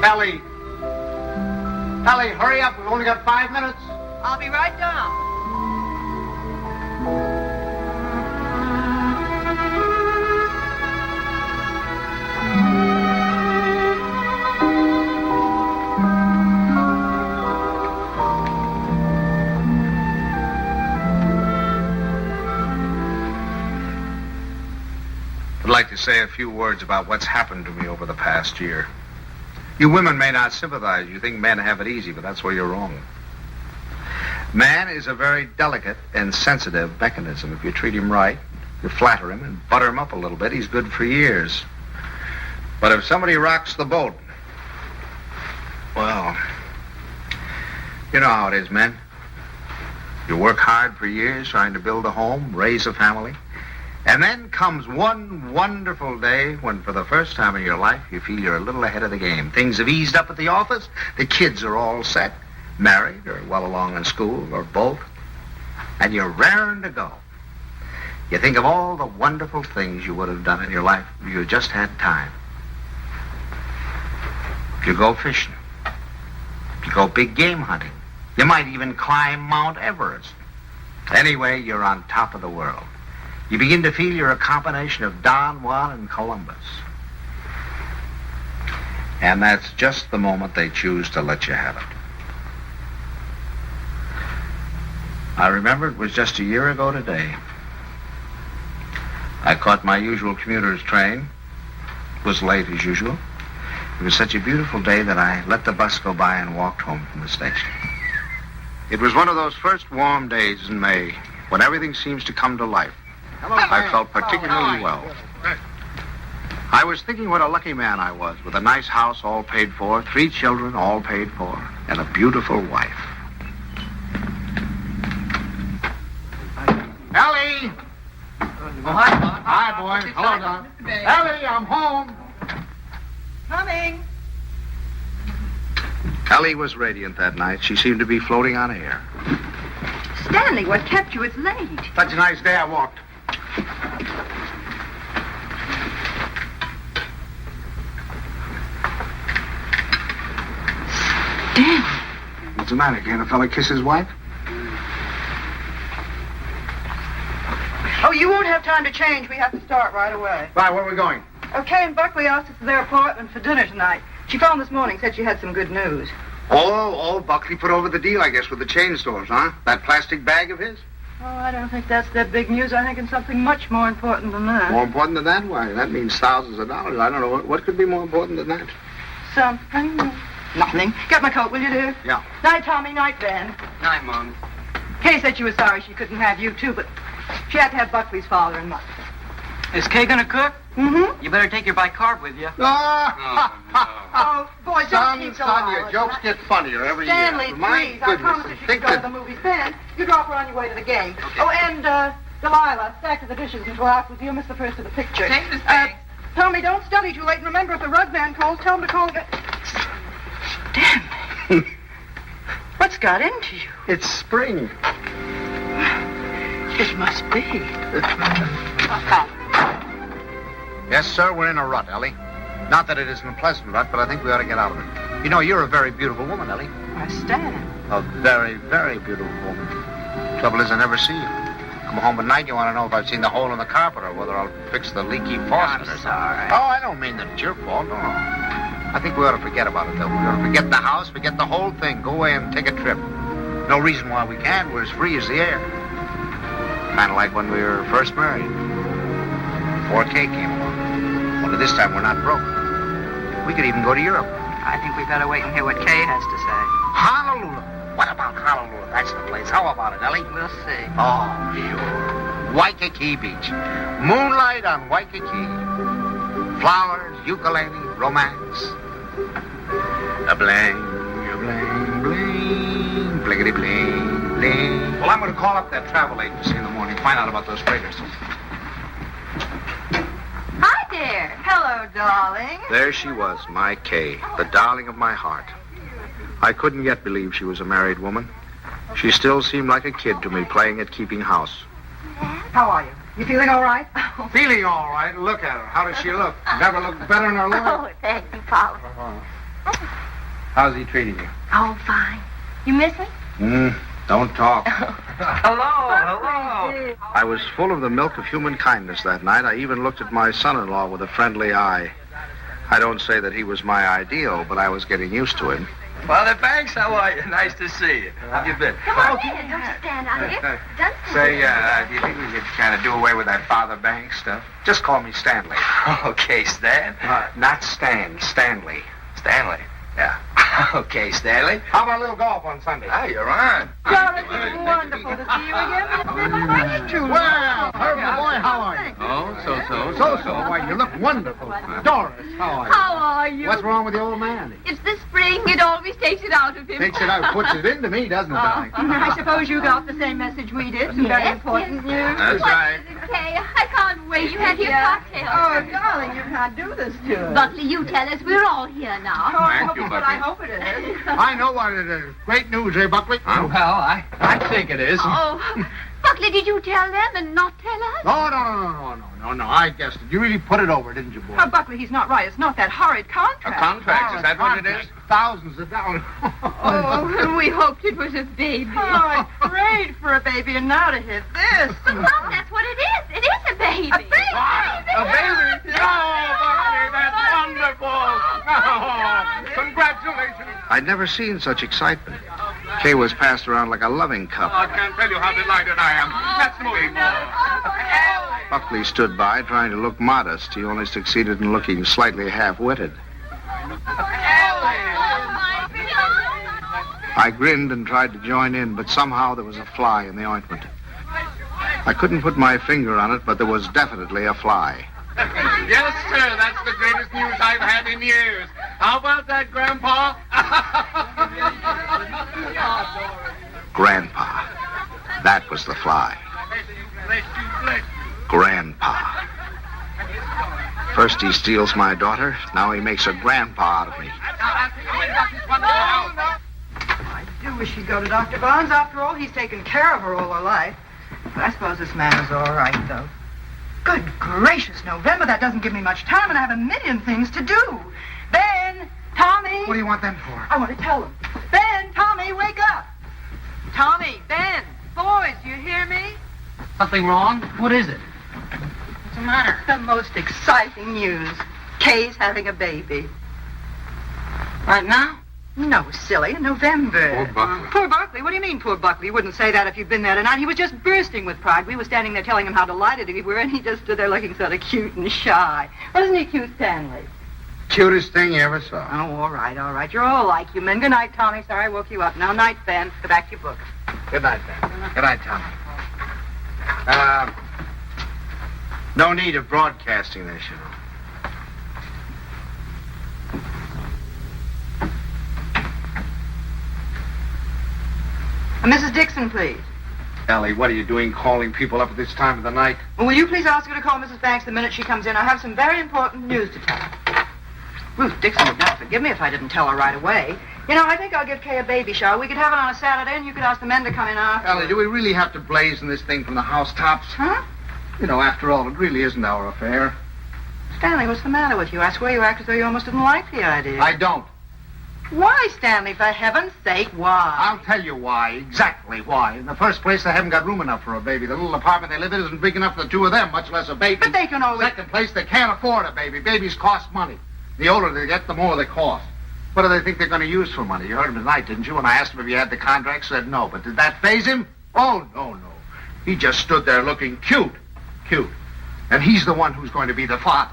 Ellie! Ellie, hurry up. We've only got 5 minutes. I'll be right down. I'd like to say a few words about what's happened to me over the past year. You women may not sympathize. You think men have it easy, but that's where you're wrong. Man is a very delicate and sensitive mechanism. If you treat him right, you flatter him and butter him up a little bit, he's good for years. But if somebody rocks the boat, well, you know how it is, men. You work hard for years trying to build a home, raise a family, and then comes one wonderful day when for the first time in your life you feel you're a little ahead of the game. Things have eased up at the office, the kids are all set, married or well along in school or both, and you're raring to go. You think of all the wonderful things you would have done in your life if you just had time. You go fishing. You go big game hunting. You might even climb Mount Everest. Anyway, you're on top of the world. You begin to feel you're a combination of Don Juan and Columbus. And that's just the moment they choose to let you have it. I remember it was just a year ago today. I caught my usual commuter's train. It was late as usual. It was such a beautiful day that I let the bus go by and walked home from the station. It was one of those first warm days in May when everything seems to come to life. I felt particularly well. I was thinking what a lucky man I was, with a nice house all paid for, 3 children all paid for, and a beautiful wife. Ellie! Oh, hi, Don. Hi, boy. Hello, Don. Ellie, I'm home. Coming. Ellie was radiant that night. She seemed to be floating on air. Stanley, what kept you? It's late. Such a nice day I walked. Stanley. What's the matter? Can't a fella kiss his wife? Oh, you won't have time to change. We have to start right away. Right, where are we going? Okay, and Buckley asked us to their apartment for dinner tonight. She phoned this morning, said she had some good news. Oh, Buckley put over the deal, I guess, with the chain stores, huh? That plastic bag of his? Oh, I don't think that's their big news. I think it's something much more important than that. More important than that? Why, that means thousands of dollars. I don't know. What could be more important than that? Something. Nothing. Get my coat, will you, dear? Yeah. Night, Tommy. Night, Ben. Night, Mom. Kay said she was sorry she couldn't have you, too, but she had to have Buckley's father and mother. Is Kay gonna cook? Mm-hmm. You better take your bicarb with you. Oh, boy, don't keep so son, your loud. jokes get funnier every Stanley, year. My please. I goodness, promised you think could go to that... the movies. Ben, you drop her on your way to the game. Okay. Oh, and, Delilah, stack of the dishes and go out with you. Miss the first of the picture. Take this thing. Tommy, don't study too late. And remember, if the rug man calls, tell him to call again. Stanley. What's got into you? It's spring. It must be. Yes, sir, we're in a rut, Ellie. Not that it isn't a pleasant rut, but I think we ought to get out of it. You know, you're a very beautiful woman, Ellie. I stand. A very, very beautiful woman. Trouble is, I never see you. Come home at night, you want to know if I've seen the hole in the carpet or whether I'll fix the leaky faucet or something. sorry. Oh, I don't mean that it's your fault, no. I think we ought to forget about it, though. We ought to forget the house, forget the whole thing. Go away and take a trip. No reason why we can't. We're as free as the air. Kind of like when we were first married. Before Kay came along. Only this time we're not broke. We could even go to Europe. I think we better wait and hear what Kay has to say. Honolulu. What about Honolulu? That's the place. How about it, Ellie? We'll see. Oh, sure. Waikiki Beach. Moonlight on Waikiki. Flowers, ukulele, romance. A bling, a bling, bling, blinkety bling, bling. Well, I'm going to call up that travel agency in the morning, find out about those freighters. Hi there. Hello, darling. There she was, my Kay, the darling of my heart. I couldn't yet believe she was a married woman. She still seemed like a kid to me, playing at keeping house. How are you? You feeling all right? Feeling all right. Look at her. How does she look? Never looked better in her life. Oh, thank you, Paul. How's he treating you? Oh, fine. You miss him? Don't talk. Hello. I was full of the milk of human kindness that night. I even looked at my son-in-law with a friendly eye. I don't say that he was my ideal, but I was getting used to him. Father Banks, how are you? Nice to see you. How you been? Come on in. Don't you stand out here. Say, do you think we could kind of do away with that Father Banks stuff? Just call me Stanley. Okay, Stan. Not Stan, Stanley. Stanley. Yeah. Okay, Stanley. How about a little golf on Sunday? Ah, you're on. Doris, it's wonderful to see you again. I miss you. Well, Herbie boy, how are you? Oh, so. So. Why, you look wonderful. Doris, how are you? How are you? What's wrong with the old man? It's the spring. It always takes it out of him. Takes it out, puts it into me, doesn't it, darling? I suppose you got the same message we did. Some very important news. That's right. Okay, I can't wait. You have your cocktail. Oh, darling, you can't do this to us. Buckley, you tell us. We're all here now. Thank you, But I Bucky. hope it is. I know what it is. Great news, eh, Buckley? Well, I think it is. Oh, Buckley, did you tell them and not tell us? No. I guessed it. You really put it over, didn't you, boy? Oh, Buckley, he's not right. It's not that horrid contract. A contract, is that what it is? Thousands of dollars. Oh, we hoped it was a baby. Oh, I prayed for a baby, and now to hit this. Well, that's what it is. It is a baby. A baby? A baby? Oh, Bucky, that's wonderful. Oh, congratulations. I'd never seen such excitement. Kay was passed around like a loving cup. I can't tell you how delighted I am. Let's move more. Buckley stood by, trying to look modest. He only succeeded in looking slightly half-witted. I grinned and tried to join in, but somehow there was a fly in the ointment. I couldn't put my finger on it, but there was definitely a fly. Yes, sir. That's the greatest news I've had in years. How about that, Grandpa? Grandpa. That was the fly. Grandpa. First he steals my daughter, now he makes a grandpa out of me. I do wish he'd go to Dr. Barnes. After all, he's taken care of her all her life. But I suppose this man is all right, though. Good gracious, November, that doesn't give me much time, and I have a million things to do. Ben, Tommy. What do you want them for? I want to tell them. Ben, Tommy, wake up. Tommy, Ben, boys, you hear me? Something wrong? What is it? What's the matter? The most exciting news. Kay's having a baby. Right now? No, silly, in November. Poor Buckley. Poor Buckley? What do you mean, poor Buckley? You wouldn't say that if you'd been there tonight. He was just bursting with pride. We were standing there telling him how delighted we were, and he just stood there looking sort of cute and shy. Wasn't he cute, Stanley? Cutest thing you ever saw. Oh, all right. You're all like you men. Good night, Tommy. Sorry I woke you up. Now, night, Ben. Go back to your book. Good night, Ben. Good night, Tommy. No need of broadcasting this, you know. Mrs. Dixon, please. Ellie, what are you doing calling people up at this time of the night? Well, will you please ask her to call Mrs. Banks the minute she comes in? I have some very important news to tell her. Ruth Dixon would never forgive me if I didn't tell her right away. You know, I think I'll give Kay a baby shower. We could have it on a Saturday, and you could ask the men to come in after. Ellie, do we really have to blazon this thing from the housetops? Huh? You know, after all, it really isn't our affair. Stanley, what's the matter with you? I swear you act as though you almost didn't like the idea. I don't. Why, Stanley, for heaven's sake, why? I'll tell you why, exactly why. In the first place, they haven't got room enough for a baby. The little apartment they live in isn't big enough for the two of them, much less a baby. But they can always... Second place, they can't afford a baby. Babies cost money. The older they get, the more they cost. What do they think they're going to use for money? You heard him tonight, didn't you? When I asked him if he had the contract, said no. But did that faze him? Oh, no. He just stood there looking cute. And he's the one who's going to be the father.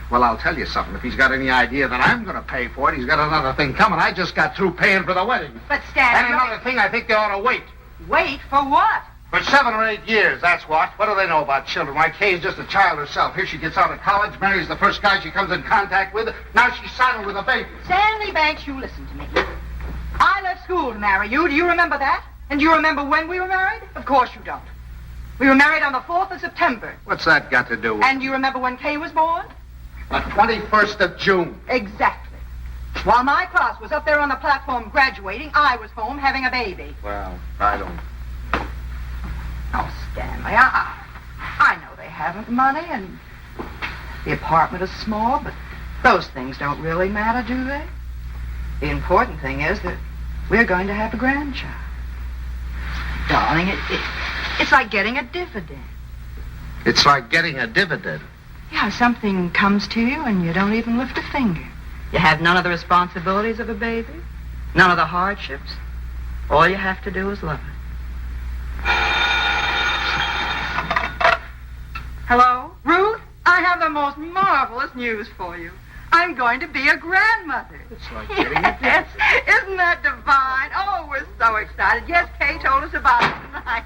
Well, I'll tell you something. If he's got any idea that I'm going to pay for it, he's got another thing coming. I just got through paying for the wedding. But, Stanley... And another thing, I think they ought to wait. Wait for what? For 7 or 8 years, that's what. What do they know about children? Why, Kay's just a child herself. Here she gets out of college, marries the first guy she comes in contact with. Now she's saddled with a baby. Stanley Banks, you listen to me. I left school to marry you. Do you remember that? And do you remember when we were married? Of course you don't. We were married on the 4th of September. What's that got to do with... And do you remember when Kay was born? The 21st of June. Exactly. While my class was up there on the platform graduating, I was home having a baby. Well, I don't... Oh, Stanley, I know they haven't money and the apartment is small, but those things don't really matter, do they? The important thing is that we're going to have a grandchild. Darling, it's like getting a dividend. It's like getting a dividend. Yeah, something comes to you and you don't even lift a finger. You have none of the responsibilities of a baby, none of the hardships. All you have to do is love it. Hello? Ruth, I have the most marvelous news for you. I'm going to be a grandmother. It's like getting a Yes, isn't that divine? Oh, we're so excited. Yes, Kay told us about it tonight.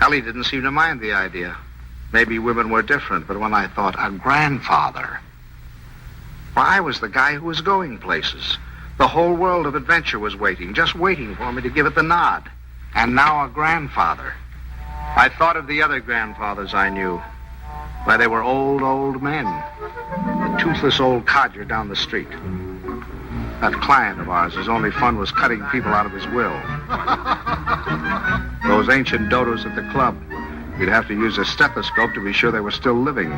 Ellie didn't seem to mind the idea. Maybe women were different, but when I thought a grandfather... Well, I was the guy who was going places. The whole world of adventure was waiting, just waiting for me to give it the nod. And now a grandfather. I thought of the other grandfathers I knew. Why, they were old men. The toothless old codger down the street. That client of ours, whose only fun was cutting people out of his will. Those ancient dodos at the club. You'd have to use a stethoscope to be sure they were still living.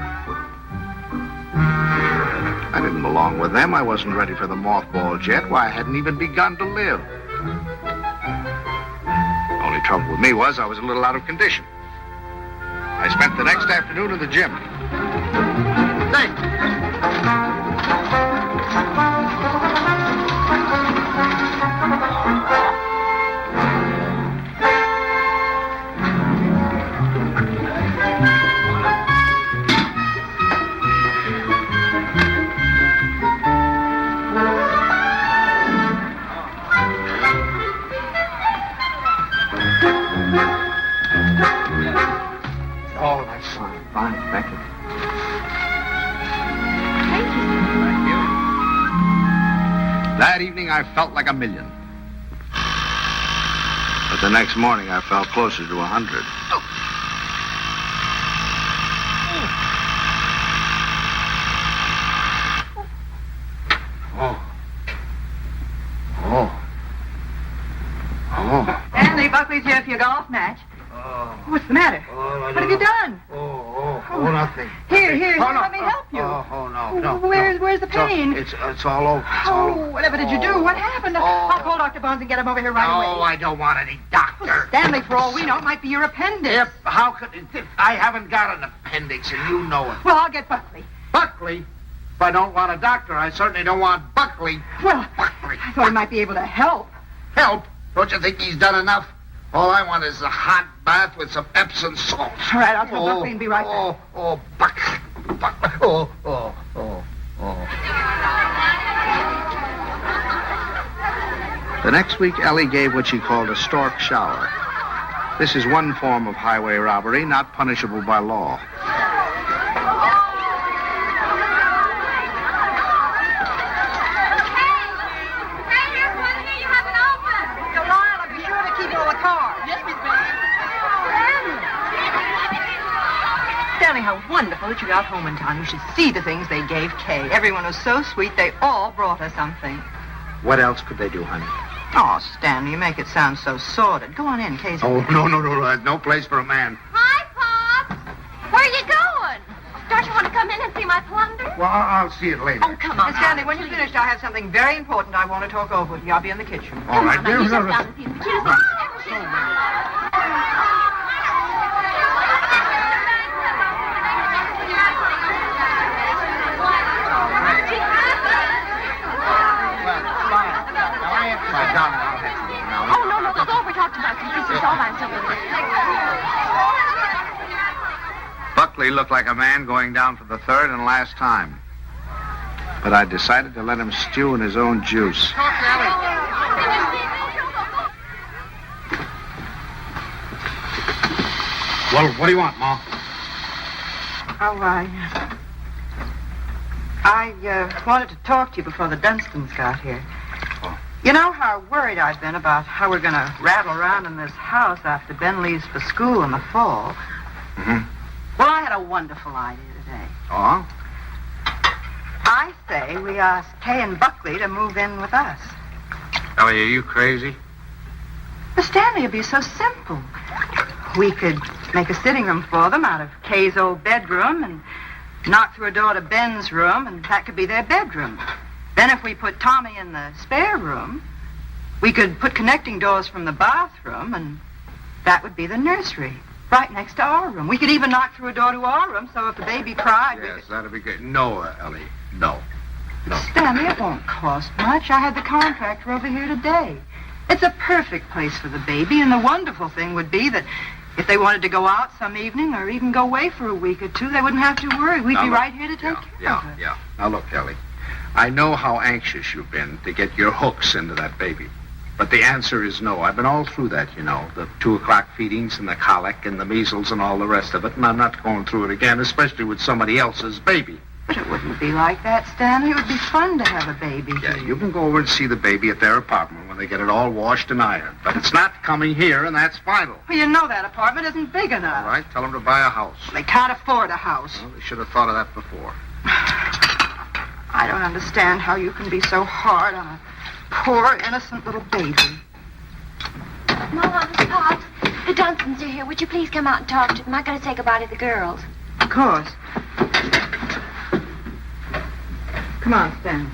I didn't belong with them. I wasn't ready for the mothballs yet. Why, I hadn't even begun to live. Only trouble with me was I was a little out of condition. I spent the next afternoon in the gym. Oh, that's fine. Thank you. That evening, I felt like $1 million. But the next morning, I felt closer to 100. Stanley, Buckley's here for your golf match. What's the matter? What have you done? Nothing. Here, Oh, no. let me help you. No. Where's the pain? It's all over. It's all over. Whatever did you do? What happened? I'll call Dr. Barnes and get him over here right away. No, I don't want any doctor. Stanley, for all we know, it might be your appendix. Yep, how could it? I haven't got an appendix, and you know it. Well, I'll get Buckley. Buckley? If I don't want a doctor, I certainly don't want Buckley. Well, Buckley. I thought he might be able to help. Help? Don't you think he's done enough? All I want is a hot bath with some Epsom salt. All right, I'll tell Buckley and be right back. Buckley. The next week, Ellie gave what she called a stork shower. This is one form of highway robbery not punishable by law. Stanley, how wonderful that you got home in time. You should see the things they gave Kay. Everyone was so sweet, they all brought her something. What else could they do, honey? Oh, Stanley, you make it sound so sordid. Go on in, Kay's... Oh, no. There's no place for a man. Hi, Pop. Where are you going? Don't you want to come in and see my plunder? Well, I'll see it later. Oh, come on. Miss Stanley, when you're please. finished, I have something very important I want to talk over with you. I'll be in the kitchen. All right. Come on, you just down the thing. Oh, no, it's over. Talked about you. This is all I'm talking about. Buckley looked like a man going down for the third and last time. But I decided to let him stew in his own juice. Well, what do you want, Ma? Oh, I wanted to talk to you before the Dunstons got here. Oh. You know how worried I've been about how we're going to rattle around in this house after Ben leaves for school in the fall. Mm-hmm. Well, I had a wonderful idea today. Oh? I say we ask Kay and Buckley to move in with us. Ellie, are you crazy? Miss Stanley, it'd be so simple. We could make a sitting room for them out of Kay's old bedroom and knock through a door to Ben's room, and that could be their bedroom. Then if we put Tommy in the spare room, we could put connecting doors from the bathroom, and that would be the nursery, right next to our room. We could even knock through a door to our room, so if the baby cried... Yes, that'd be good. No, Ellie, no. No. Stanley, it won't cost much. I had the contractor over here today. It's a perfect place for the baby, and the wonderful thing would be that if they wanted to go out some evening or even go away for a week or two, they wouldn't have to worry. We'd be right here to take care of her. Yeah. Now, look, Ellie, I know how anxious you've been to get your hooks into that baby. But the answer is no. I've been all through that, you know, the 2 o'clock feedings and the colic and the measles and all the rest of it, and I'm not going through it again, especially with somebody else's baby. But it wouldn't be like that, Stanley. It would be fun to have a baby Yeah, here. you can go over and see the baby at their apartment when they get it all washed and ironed. But it's not coming here, and that's final. Well, you know that apartment isn't big enough. All right, tell them to buy a house. They can't afford a house. Well, they should have thought of that before. I don't understand how you can be so hard on a poor, innocent little baby. Mama, Pops, the Dunstons are here. Would you please come out and talk to them? I gotta say goodbye to the girls. Of course. Come on, Stanley.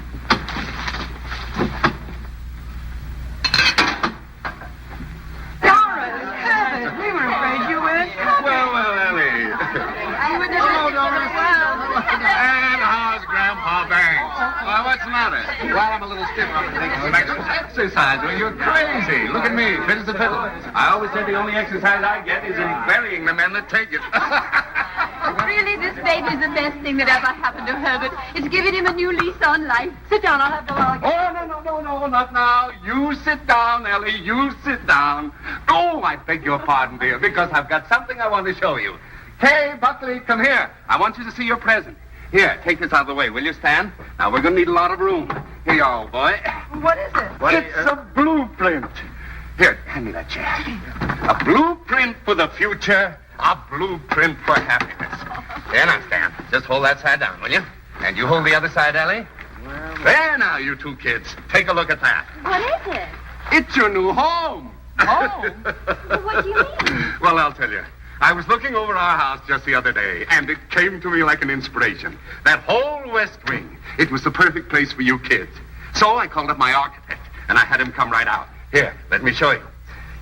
Doris, Herbert, we were afraid you weren't coming. Well, Ellie. Hello, Doris. And how's Grandpa Banks? Well, what's the matter? Well, I'm a little stiff. I'm going to take Make some exercise. Well, you're crazy. Look at me, fit as a fiddle. I always say the only exercise I get is in burying the men that take it. Really, this baby's the best thing that ever happened to Herbert. It's given him a new lease on life. Sit down, I'll have the log. Oh, no, not now. You sit down, Ellie. You sit down. Oh, I beg your pardon, dear, because I've got something I want to show you. Hey, Buckley, come here. I want you to see your present. Here, take this out of the way, will you, Stan? Now, we're going to need a lot of room. Here you are, old boy. What is it? It's a blueprint. Here, hand me that chair. A blueprint for the future. A blueprint for happiness. There now, Stan. Just hold that side down, will you? And you hold the other side, Ellie. There now, you two kids. Take a look at that. What is it? It's your new home. Home? What do you mean? Well, I'll tell you. I was looking over our house just the other day, and it came to me like an inspiration. That whole West Wing, it was the perfect place for you kids. So I called up my architect, and I had him come right out. Here, let me show you.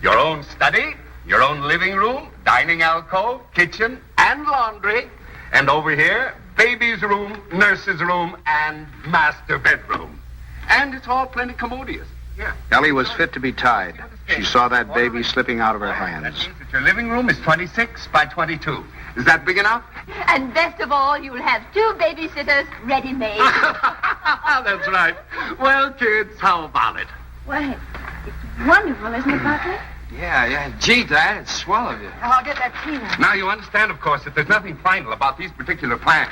Your own study, your own living room, dining alcove, kitchen, and laundry. And over here, baby's room, nurse's room, and master bedroom. And it's all plenty commodious. Yeah. Ellie was fit to be tied. She saw that baby slipping out of her That hands. means that your living room is 26 by 22. Is that big enough? And best of all, you'll have 2 babysitters ready-made. That's right. Well, kids, how about it? Well, it's wonderful, isn't it, Buckley? Yeah. Gee, Dad, it's swell of you. I'll get that tea now. Now, you understand, of course, that there's nothing final about these particular plans.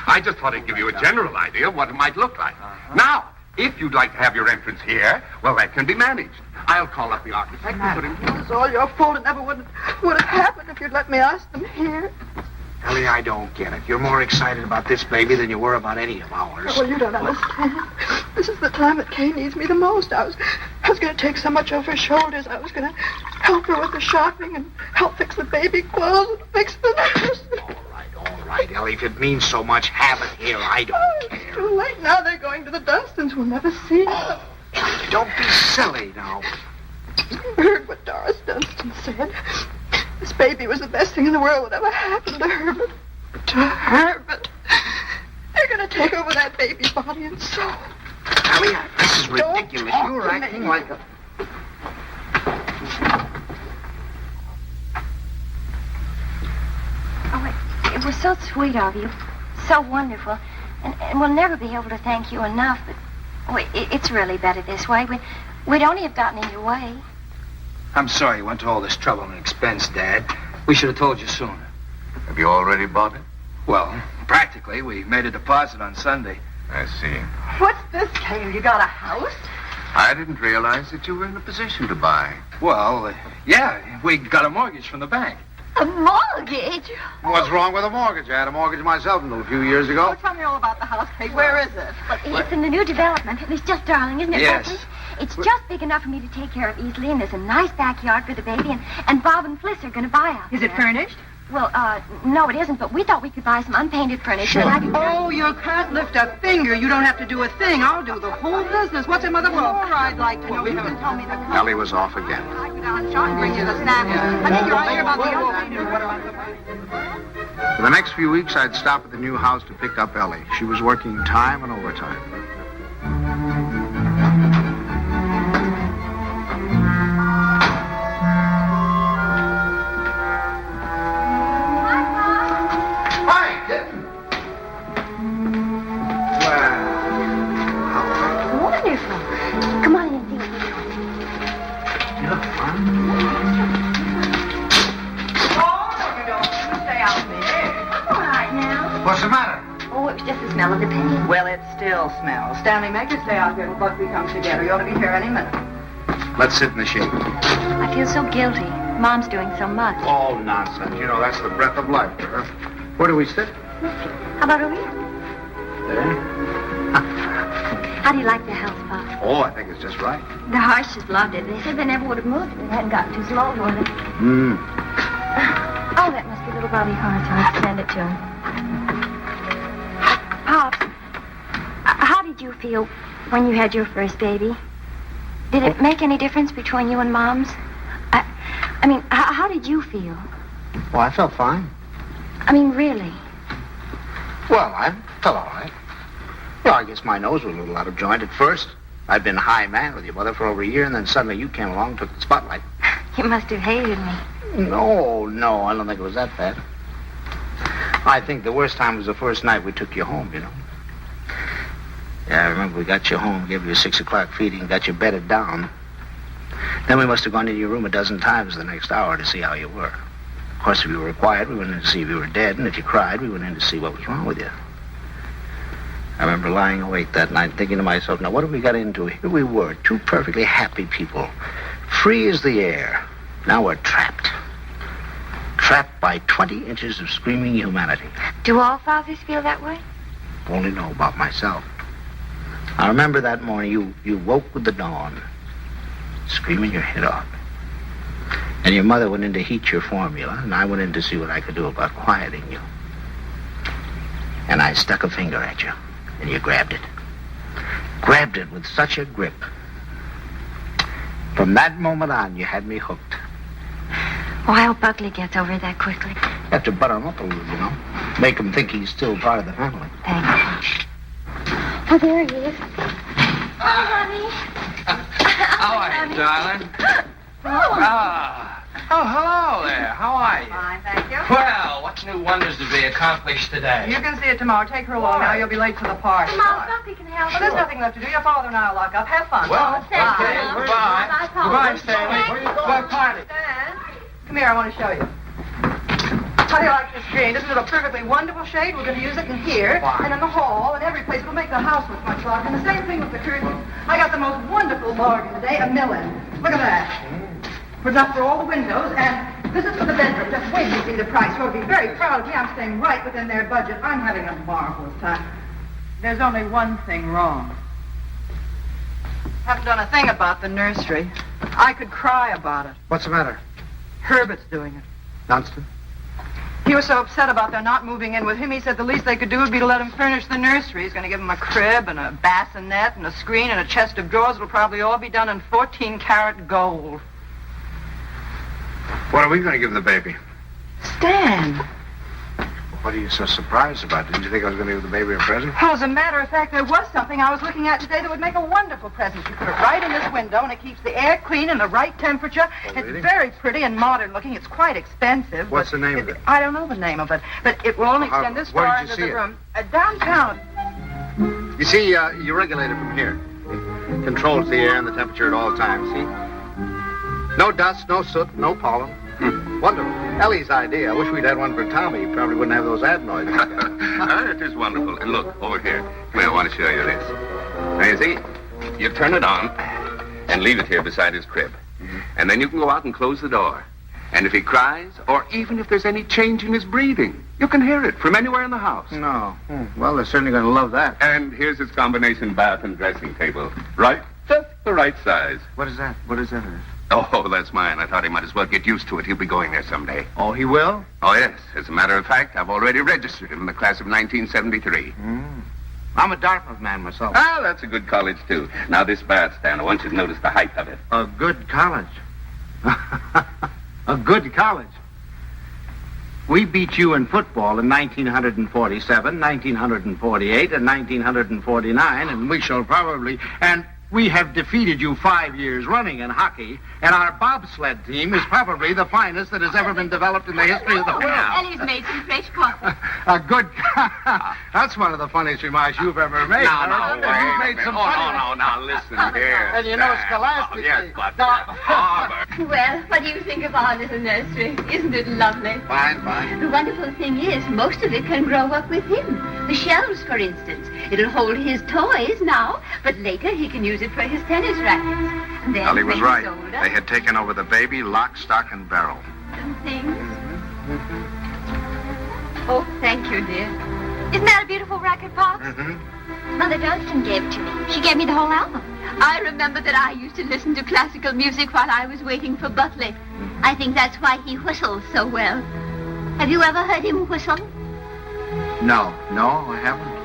I just thought I'd give you a general idea of what it might look like. Now, if you'd like to have your entrance here, well, that can be managed. I'll call up the architect and put him here. It's all your fault. It never would have happened if you'd let me ask them here. Ellie, I don't get it. You're more excited about this baby than you were about any of ours. Well, you don't understand. This is the time that Kay needs me the most. I was going to take so much off her shoulders. I was going to help her with the shopping and help fix the baby clothes and fix the nurse. All right, Ellie. If it means so much, have it here. I don't Oh, care. it's too late now. They're going to the Dunstons. We'll never see them. Ellie, don't be silly now. You heard what Doris Dunstan said. This baby was the best thing in the world that ever happened to Herbert. To Herbert. They're going to take over that baby's body and soul. Ellie, this is Don't ridiculous. talk You're to acting me. like a... Oh, it was so sweet of you. So wonderful. And we'll never be able to thank you enough, but it's really better this way. We'd only have gotten in your way. I'm sorry you went to all this trouble and expense, Dad. We should have told you sooner. Have you already bought it? Well, practically, we made a deposit on Sunday. I see. What's this, Kale? You got a house? I didn't realize that you were in a position to buy. Well, yeah, we got a mortgage from the bank. A mortgage? What's wrong with a mortgage? I had a mortgage myself until a few years ago. Oh, tell me all about the house, Kate. Where is it? Well, it's in the new development. It's just darling, isn't it, Yes. Buckley? It's just big enough for me to take care of easily, and there's a nice backyard for the baby, and Bob and Fliss are going to buy out Is it there. furnished? Well, no, it isn't, but we thought we could buy some unpainted furniture. And I could... Oh, you can't lift a finger. You don't have to do a thing. I'll do the whole business. What's another more I'd like to know? You can tell me the color. Ellie was off again. I go down and shop and bring you the snap. I think you're right about the For the next few weeks, I'd stop at the new house to pick up Ellie. She was working time and overtime. Hi, kitten. Wonderful. Come on in and see what we're doing. You look fine. Oh, no, you don't. You stay out there. I'm all right now. What's the matter? Oh, it was just the smell of the paint. Well, it still smells. Stanley, make her stay out here till Buckley comes together. You ought to be here any minute. Let's sit in the shade. I feel so guilty. Mom's doing so much. All nonsense. You know, that's the breath of life to her. Where do we sit? How about over here? There. How do you like the house, Pop? Oh, I think it's just right. The Harshes loved it. They said they never would have moved if it hadn't gotten too slow with it. Hmm. Oh, that must be little Bobby Hart. I'll have to send it to him. Pops, how did you feel when you had your first baby? Did it make any difference between you and Mom's? I mean, how did you feel? Well, I felt fine. I mean, really? Well, I felt all right. Well, I guess my nose was a little out of joint at first. I'd been high man with your mother for over a year, and then suddenly you came along and took the spotlight. You must have hated me. No, I don't think it was that bad. I think the worst time was the first night we took you home, you know. Yeah, I remember we got you home, gave you a 6 o'clock feeding, got you bedded down. Then we must have gone into your room a dozen times the next hour to see how you were. Of course, if you were quiet, we went in to see if you were dead, and if you cried, we went in to see what was wrong with you. I remember lying awake that night thinking to myself, now what have we got into? Here we were, two perfectly happy people, free as the air. Now we're trapped. Trapped by 20 inches of screaming humanity. Do all fathers feel that way? Only know about myself. I remember that morning you woke with the dawn, screaming your head off. And your mother went in to heat your formula, and I went in to see what I could do about quieting you. And I stuck a finger at you, and you grabbed it. Grabbed it with such a grip. From that moment on, you had me hooked. Oh, I hope Buckley gets over it that quickly. You have to butter him up a little, you know. Make him think he's still part of the family. Thank you. Oh, there he is. Hi, honey. How are you, darling? Oh, hello there. How are you? Fine, thank you. Well, what new wonders did we accomplish today? You can see it tomorrow. Take her along now. You'll be late for the party. Come on, Buckley can help Well, there's nothing left to do. Your father and I'll lock up. Have fun. Well, thank okay, you. goodbye. Bye, Paul. Goodbye, Stanley. Where you going? What party? Stan, come here. I want to show you. How do you like this green? Isn't it a perfectly wonderful shade? We're going to use it in here and in the hall and every place. It'll make the house look much larger. And the same thing with the curtains. I got the most wonderful bargain today, $1 million. Look at that. It's enough for all the windows, and this is for the bedroom. Just wait till you see the price. You'll be very proud of me. I'm staying right within their budget. I'm having a marvelous time. There's only one thing wrong. Haven't done a thing about the nursery. I could cry about it. What's the matter? Herbert's doing it. Dunstan? He He was so upset about their not moving in with him, he said the least they could do would be to let him furnish the nursery. He's going to give him a crib and a bassinet and a screen and a chest of drawers. It'll probably all be done in 14-karat gold. What are we going to give the baby? Stan. What are you so surprised about? Didn't you think I was going to give the baby a present? Well, as a matter of fact, there was something I was looking at today that would make a wonderful present. You put it right in this window, and it keeps the air clean and the right temperature. It's very pretty and modern looking. It's quite expensive. What's the name of it? I don't know the name of it, but it will only extend this far into the room. Downtown. You see, you regulate it from here. It controls the air and the temperature at all times, see? No dust, no soot, no pollen. Wonderful. Ellie's idea. I wish we'd had one for Tommy. He probably wouldn't have those adenoids. It is wonderful. And look, over here. Come here, I want to show you this. Now, you see, you turn it on and leave it here beside his crib. And then you can go out and close the door. And if he cries, or even if there's any change in his breathing, you can hear it from anywhere in the house. No. Well, they're certainly going to love that. And here's his combination bath and dressing table. Right? Just the right size. What is that? What is that? Oh, that's mine. I thought he might as well get used to it. He'll be going there someday. Oh, he will? Oh, yes. As a matter of fact, I've already registered him in the class of 1973. I'm a Dartmouth man myself. Ah, that's a good college, too. Now, this bath stand, I want you to notice the height of it. A good college. A good college. We beat you in football in 1947, 1948, and 1949, and we shall probably... And we have defeated you 5 years running in hockey, and our bobsled team is probably the finest that has ever been developed in the history of the world. Ellie's made some fresh coffee. A good... That's one of the funniest remarks you've ever made. No, You've made some funny... Now, listen here. And you know, scholastically... Yes, but... Well, what do you think of our little nursery? Isn't it lovely? Fine. The wonderful thing is, most of it can grow up with him. The shelves, for instance. It'll hold his toys now, but later he can use it for his tennis rackets. And then, Ellie was when right. he's older, They had taken over the baby, lock, stock, and barrel. some things. Oh, thank you, dear. Isn't that a beautiful racket, Pops? Mother Dunstan gave it to me. She gave me the whole album. I remember that I used to listen to classical music while I was waiting for Buckley. I think that's why he whistles so well. Have you ever heard him whistle? No, I haven't.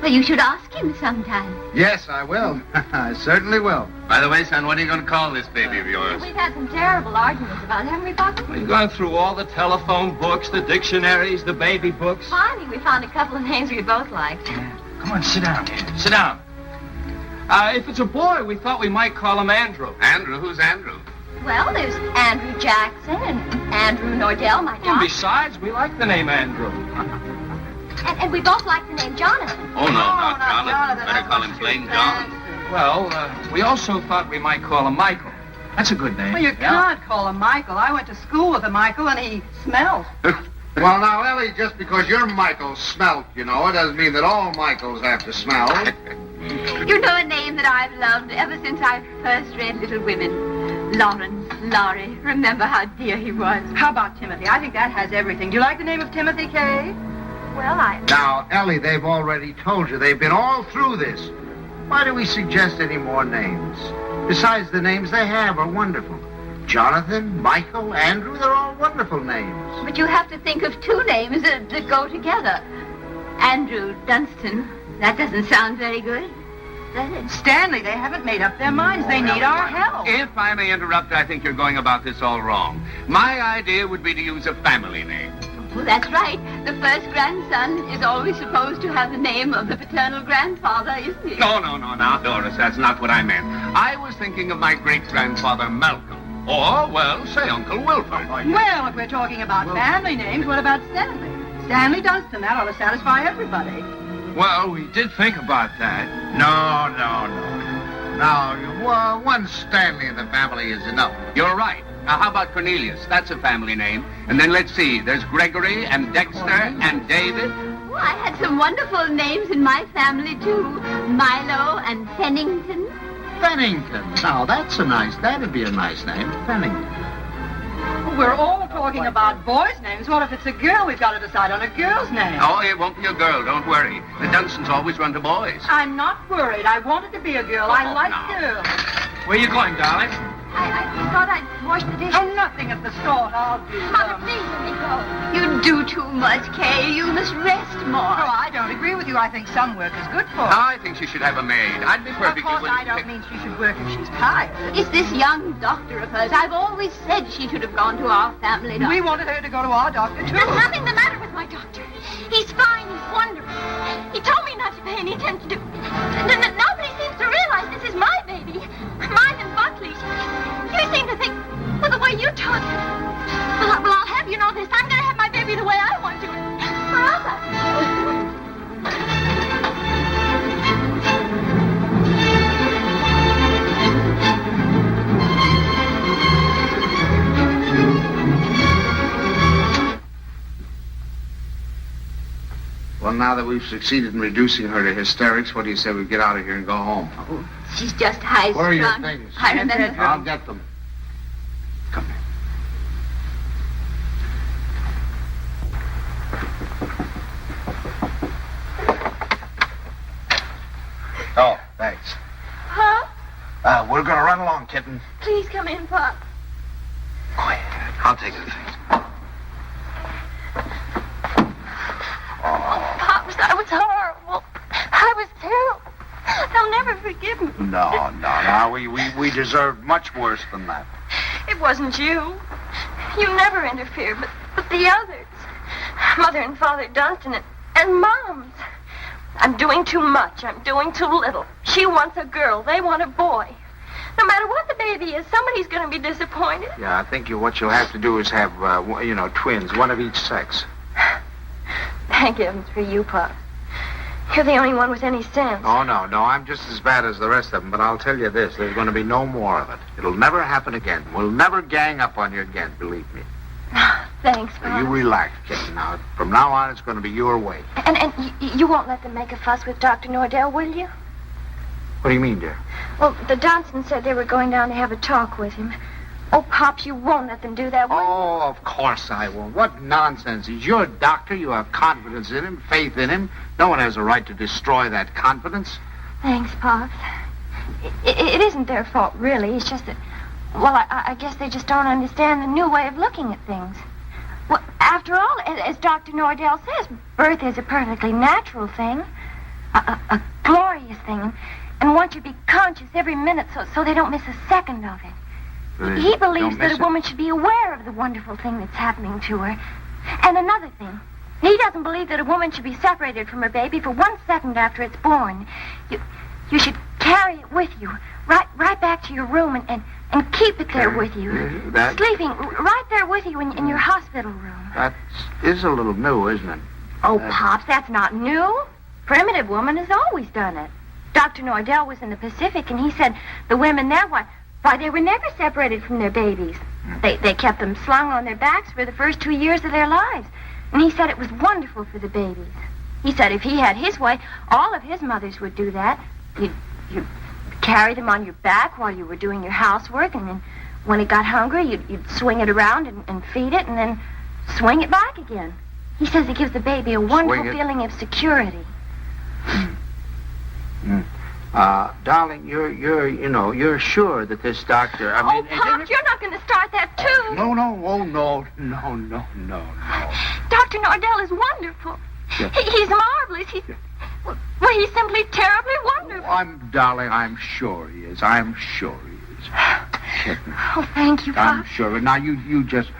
Well, you should ask him sometime. Yes, I will. I certainly will. By the way, son, what are you going to call this baby of yours? We've had some terrible arguments about it, haven't we, Papa? We've gone through all the telephone books, the dictionaries, the baby books. Finally, we found a couple of names we both liked. Come on, sit down here. Sit down. If it's a boy, we thought we might call him Andrew. Andrew? Who's Andrew? Well, there's Andrew Jackson and Andrew Nordell, my And dog. besides, we like the name Andrew. And we both like the name Jonathan. Oh, no, not not Jonathan. Jonathan. Better That's call what him she plain said. John. Well, we also thought we might call him Michael. That's a good name. Well, you can't call him Michael. I went to school with a Michael, and he smelled. Well, now, Ellie, just because your Michael smelt, you know, it doesn't mean that all Michaels have to smell. You know a name that I've loved ever since I first read Little Women. Lawrence, Laurie. Remember how dear he was. How about Timothy? I think that has everything. Do you like the name of Timothy, Kay? Well, Now, Ellie, they've already told you. They've been all through this. Why do we suggest any more names? Besides, the names they have are wonderful. Jonathan, Michael, Andrew, they're all wonderful names. But you have to think of two names that go together. Andrew Dunstan. That doesn't sound very good, does it? Stanley, they haven't made up their minds. They need our help. If I may interrupt, I think you're going about this all wrong. My idea would be to use a family name. Well, that's right. The first grandson is always supposed to have the name of the paternal grandfather, isn't he? No, now, Doris, that's not what I meant. I was thinking of my great-grandfather Malcolm. Or, well, say Uncle Wilford. Well, if we're talking about family names, what about Stanley? Stanley Dunstan. That ought to satisfy everybody. Well, we did think about that. No. Now, one Stanley in the family is enough. You're right. Now, how about Cornelius? That's a family name. And then let's see. There's Gregory and Dexter and David. Oh, I had some wonderful names in my family, too. Milo and Pennington. Pennington. Now, that'd be a nice name. Pennington. We're all talking about boys' names. What if it's a girl? We've got to decide on a girl's name. Oh, it won't be a girl. Don't worry. The Dunstans always run to boys. I'm not worried. I wanted to be a girl. I like girls. Where you going, darling? I thought I'd wash the dishes. Oh, nothing at the store. I'll do Mother, them. please let me go. You do too much, Kay. You must rest more. Oh, I don't agree with you. I think some work is good for her. I think she should have a maid. I'd be Of perfectly course, willing I don't to... mean she should work if she's tired. It's this young doctor of hers. I've always said she should have gone to our family doctor. We wanted her to go to our doctor, too. There's nothing the matter with my doctor. He's fine. He's wonderful. He told me not to pay any attention to... Nobody seems to realize this is my baby. Mine and Buckley's. You seem to think, well, the way you talk... Well, I'll have you know this. I'm going to have my baby the way I want to. Forever. Well, now that we've succeeded in reducing her to hysterics, what do you say we get out of here and go home? She's just high-strung. Where are your things? I remember. I'll get them. Come here. Oh, thanks. Huh? We're gonna run along, kitten. Please come in, Pop. Quiet. I'll take the things. Pops, I was horrible. I was terrible. They'll never forgive me. No. We deserved much worse than that. It wasn't you. You never interfered, but the others. Mother and Father Dunstan and Moms. I'm doing too much. I'm doing too little. She wants a girl. They want a boy. No matter what the baby is, somebody's going to be disappointed. Yeah, I think what you'll have to do is have, twins, one of each sex. Thank heavens for you, Pop. You're the only one with any sense. Oh, no, I'm just as bad as the rest of them, but I'll tell you this, there's going to be no more of it. It'll never happen again. We'll never gang up on you again, believe me. Thanks, Pop. You relax, kitten. Now, from now on, it's going to be your way. And you won't let them make a fuss with Dr. Nordell, will you? What do you mean, dear? Well, the Dunstans said they were going down to have a talk with him. Oh, Pops, you won't let them do that, will you? Oh, of course I won't. What nonsense. He's your doctor. You have confidence in him, faith in him. No one has a right to destroy that confidence. Thanks, Pops. It isn't their fault, really. It's just that, well, I guess they just don't understand the new way of looking at things. Well, after all, as Dr. Nordell says, birth is a perfectly natural thing, a glorious thing, and one should be conscious every minute so they don't miss a second of it. He believes that a woman should be aware of the wonderful thing that's happening to her. And another thing, he doesn't believe that a woman should be separated from her baby for 1 second after it's born. You should carry it with you, right back to your room and keep it there with you. Sleeping right there with you in your hospital room. That is a little new, isn't it? Oh, Pops, that's not new. Primitive woman has always done it. Dr. Nordell was in the Pacific, and he said the women there, why, they were never separated from their babies. They kept them slung on their backs for the first 2 years of their lives. And he said it was wonderful for the babies. He said if he had his way, all of his mothers would do that. You'd carry them on your back while you were doing your housework, and then when it got hungry, you'd swing it around and feed it, and then swing it back again. He says it gives the baby a wonderful feeling of security. Darling, you're sure that this doctor, I mean... Pop, you're not going to start that, too. No. Dr. Nordell is wonderful. Yeah. He's marvelous. He's simply terribly wonderful. Darling, I'm sure he is. I'm sure he is. Kitten. Oh, thank you, Pop. I'm sure. Now, you just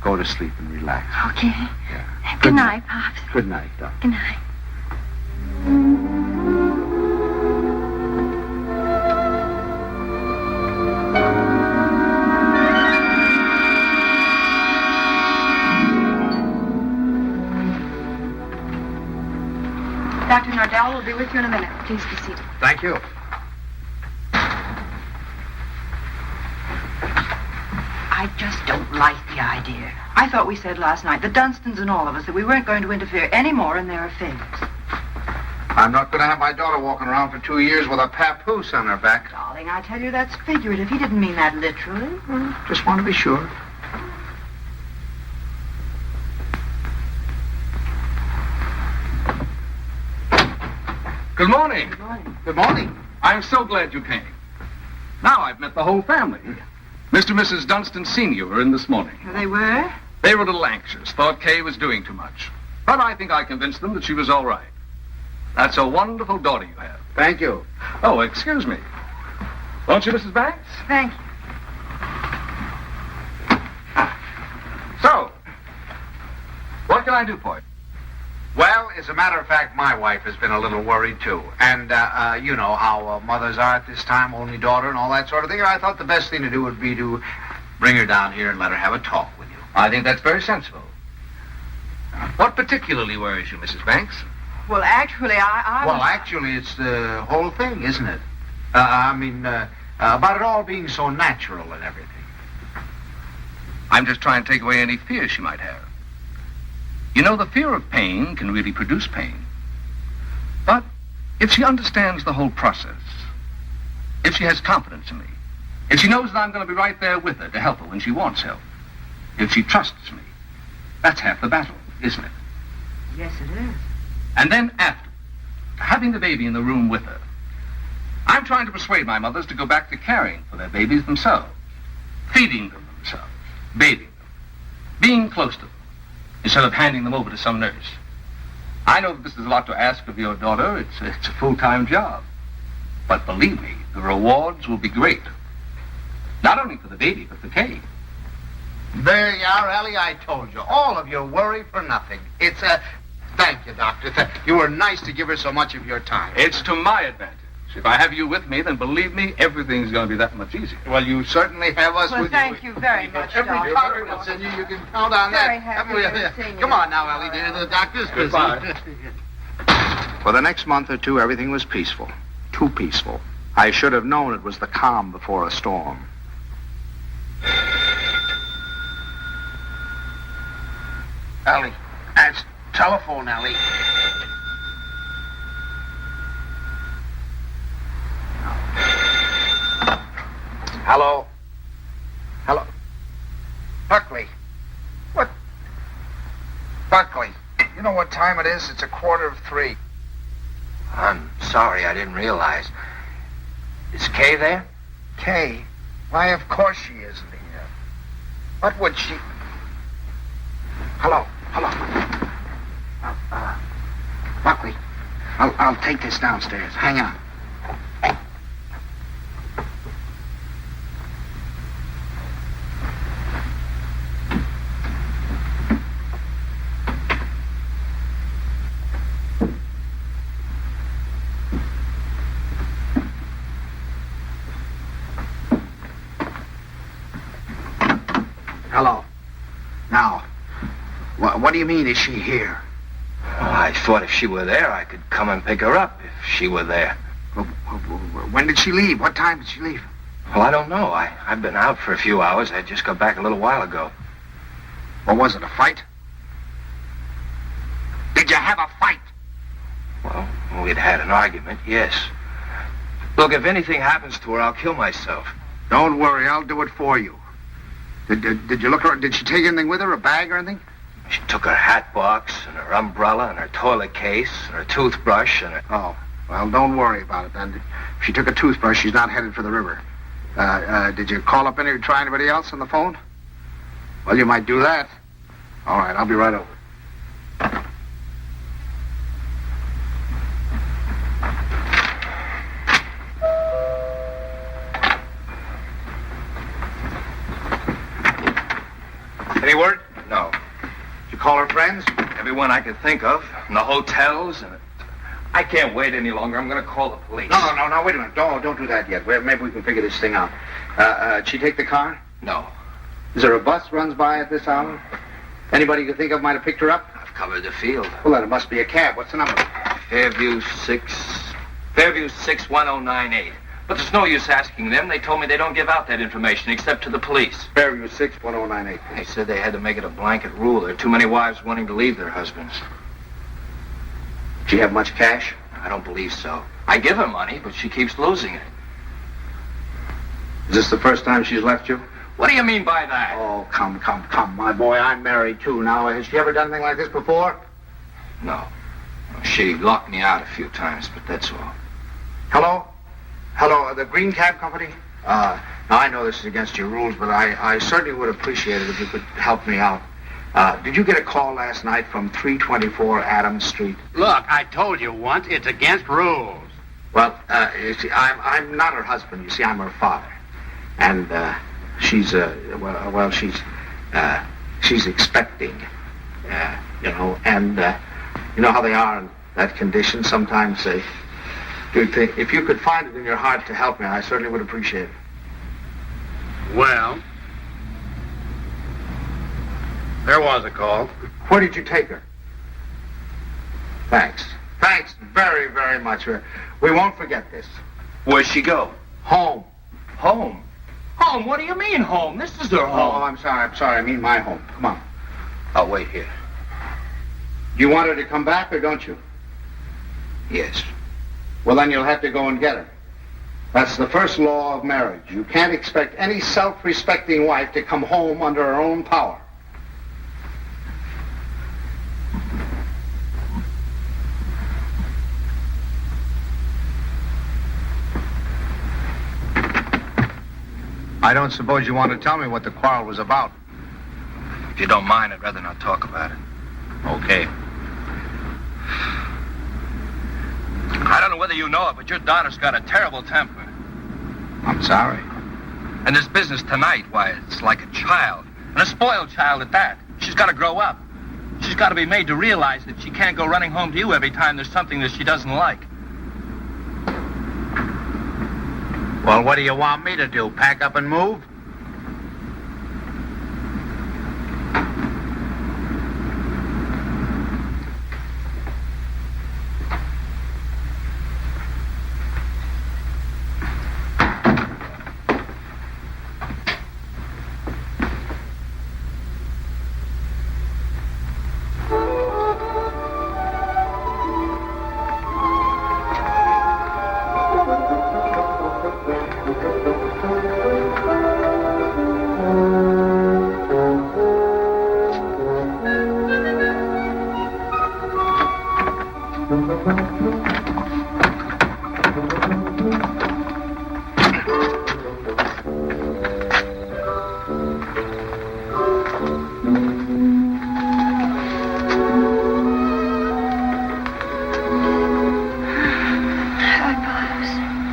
go to sleep and relax. Okay. Yeah. Good night, Pops. Good night, darling. Good night. Dr. Nordell will be with you in a minute. Please be seated. Thank you. I just don't like the idea. I thought we said last night, the Dunstans and all of us, that we weren't going to interfere any more in their affairs. I'm not going to have my daughter walking around for 2 years with a papoose on her back. Darling, I tell you, that's figurative. He didn't mean that literally. Just want to be sure. Good morning. Good morning. Good morning. I'm so glad you came. Now I've met the whole family. Mr. and Mrs. Dunstan Sr. were in this morning. They were? They were a little anxious, thought Kay was doing too much. But I think I convinced them that she was all right. That's a wonderful daughter you have. Thank you. Oh, excuse me. Won't you, Mrs. Banks? Thank you. So, what can I do for you? Well, as a matter of fact, my wife has been a little worried, too. And, you know how mothers are at this time, only daughter and all that sort of thing. I thought the best thing to do would be to bring her down here and let her have a talk with you. I think that's very sensible. What particularly worries you, Mrs. Banks? Well, actually, I Well, actually, it's the whole thing, isn't it? About it all being so natural and everything. I'm just trying to take away any fear she might have. You know, the fear of pain can really produce pain. But if she understands the whole process, if she has confidence in me, if she knows that I'm going to be right there with her to help her when she wants help, if she trusts me, that's half the battle, isn't it? Yes, it is. And then after, having the baby in the room with her, I'm trying to persuade my mothers to go back to caring for their babies themselves, feeding them themselves, bathing them, being close to them, instead of handing them over to some nurse. I know that this is a lot to ask of your daughter. It's a full-time job. But believe me, the rewards will be great. Not only for the baby, but for Kay. There you are, Ellie. I told you. All of your worry for nothing. It's a... Thank you, Doctor. You were nice to give her so much of your time. It's to my advantage. If I have you with me, then believe me, everything's going to be that much easier. Well, you certainly have us Well, with thank you. you very much, Every Doctor. confidence in you can count on Very that. happy to see you. Come on now, Ellie, dear. The doctor's busy. Goodbye. For the next month or two, everything was peaceful. Too peaceful. I should have known it was the calm before a storm. Ellie, that's telephone, Ellie. Hello? Hello? Buckley. What? Buckley, you know what time it is? It's 2:45. I'm sorry, I didn't realize. Is Kay there? Kay? Why, of course she isn't here. What would she... Hello? Buckley, I'll take this downstairs. Hang on. Hello. Now, what do you mean, is she here? Well, I thought if she were there, I could come and pick her up if she were there. When did she leave? What time did she leave? Well, I don't know. I've been out for a few hours. I just got back a little while ago. Or was it a fight? Did you have a fight? Well, we'd had an argument, yes. Look, if anything happens to her, I'll kill myself. Don't worry, I'll do it for you. Did you look her? Did she take anything with her, a bag or anything? She took her hat box and her umbrella and her toilet case and her toothbrush and her... Oh, well, don't worry about it then. If she took a toothbrush, she's not headed for the river. Did you call up try anybody else on the phone? Well, you might do that. All right, I'll be right over. Any word? No. Did you call her friends? Everyone I could think of. In the hotels and... I can't wait any longer. I'm going to call the police. No, wait a minute. Don't do that yet. Maybe we can figure this thing out. Did she take the car? No. Is there a bus runs by at this hour? Anybody you can think of might have picked her up? I've covered the field. Well, then it must be a cab. What's the number? Fairview 61098. But there's no use asking them. They told me they don't give out that information except to the police. Fairview 61098. They said they had to make it a blanket rule. There are too many wives wanting to leave their husbands. Did she have much cash? I don't believe so. I give her money, but she keeps losing it. Is this the first time she's left you? What do you mean by that? Oh, come, my boy. I'm married, too. Now, has she ever done anything like this before? No. She locked me out a few times, but that's all. Hello, the Green Cab Company? Now, I know this is against your rules, but I certainly would appreciate it if you could help me out. Did you get a call last night from 324 Adams Street? Look, I told you once, it's against rules. Well, you see, I'm not her husband. You see, I'm her father. And she's expecting, and you know how they are in that condition. Sometimes they do think. If you could find it in your heart to help me, I certainly would appreciate it. Well, there was a call. Where did you take her? Thanks. Thanks very, very much. We won't forget this. Where'd she go? Home. Home? Home? What do you mean home? This is her home. Oh, I'm sorry. I mean my home. Come on. I'll wait here. You want her to come back or don't you? Yes. Well, then you'll have to go and get her. That's the first law of marriage. You can't expect any self-respecting wife to come home under her own power. I don't suppose you want to tell me what the quarrel was about. If you don't mind, I'd rather not talk about it. Okay. I don't know whether you know it, but your daughter's got a terrible temper. I'm sorry. And this business tonight, why, it's like a child. And a spoiled child at that. She's got to grow up. She's got to be made to realize that she can't go running home to you every time there's something that she doesn't like. Well, what do you want me to do? Pack up and move?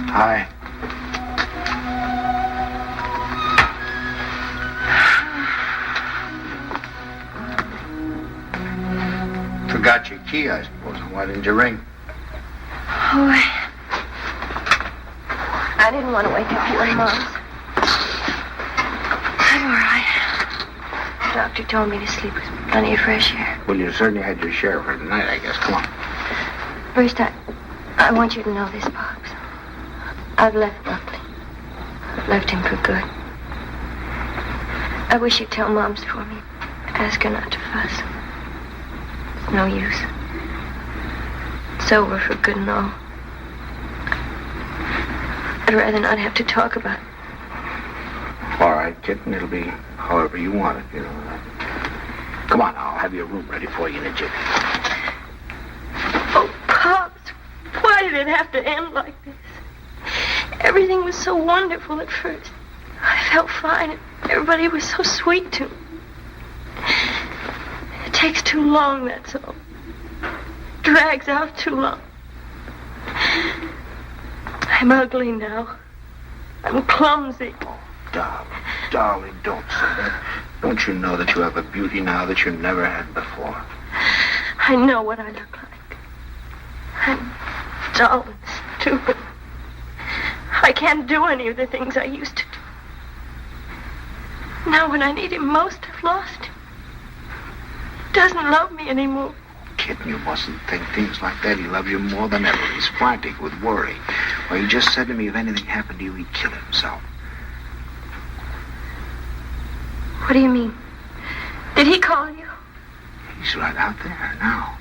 Hi. Forgot your key, I suppose. Why didn't you ring? Oh, I didn't want to wake up you and Mom's. I'm all right. The doctor told me to sleep with plenty of fresh air. Well, you certainly had your share for tonight, I guess. Come on. First, I want you to know this, Pops. I've left Buckley. I've left him for good. I wish you'd tell Mom's for me. Ask her not to fuss. It's no use. It's over for good and all. I'd rather not have to talk about it. All right, kitten. It'll be however you want it, you know. Come on, I'll have your room ready for you in a jiffy. Oh, Pops, why did it have to end like this? Everything was so wonderful at first. I felt fine, and everybody was so sweet to me. It takes too long, that's all. Drags out too long. I'm ugly now. I'm clumsy. Oh, darling, don't say that. Don't you know that you have a beauty now that you never had before? I know what I look like. I'm dull and stupid. I can't do any of the things I used to do. Now when I need him most, I've lost him. He doesn't love me anymore. Kitten, you mustn't think things like that. He loves you more than ever. He's frantic with worry. Well, he just said to me if anything happened to you, he'd kill himself. What do you mean? Did he call you? He's right out there now.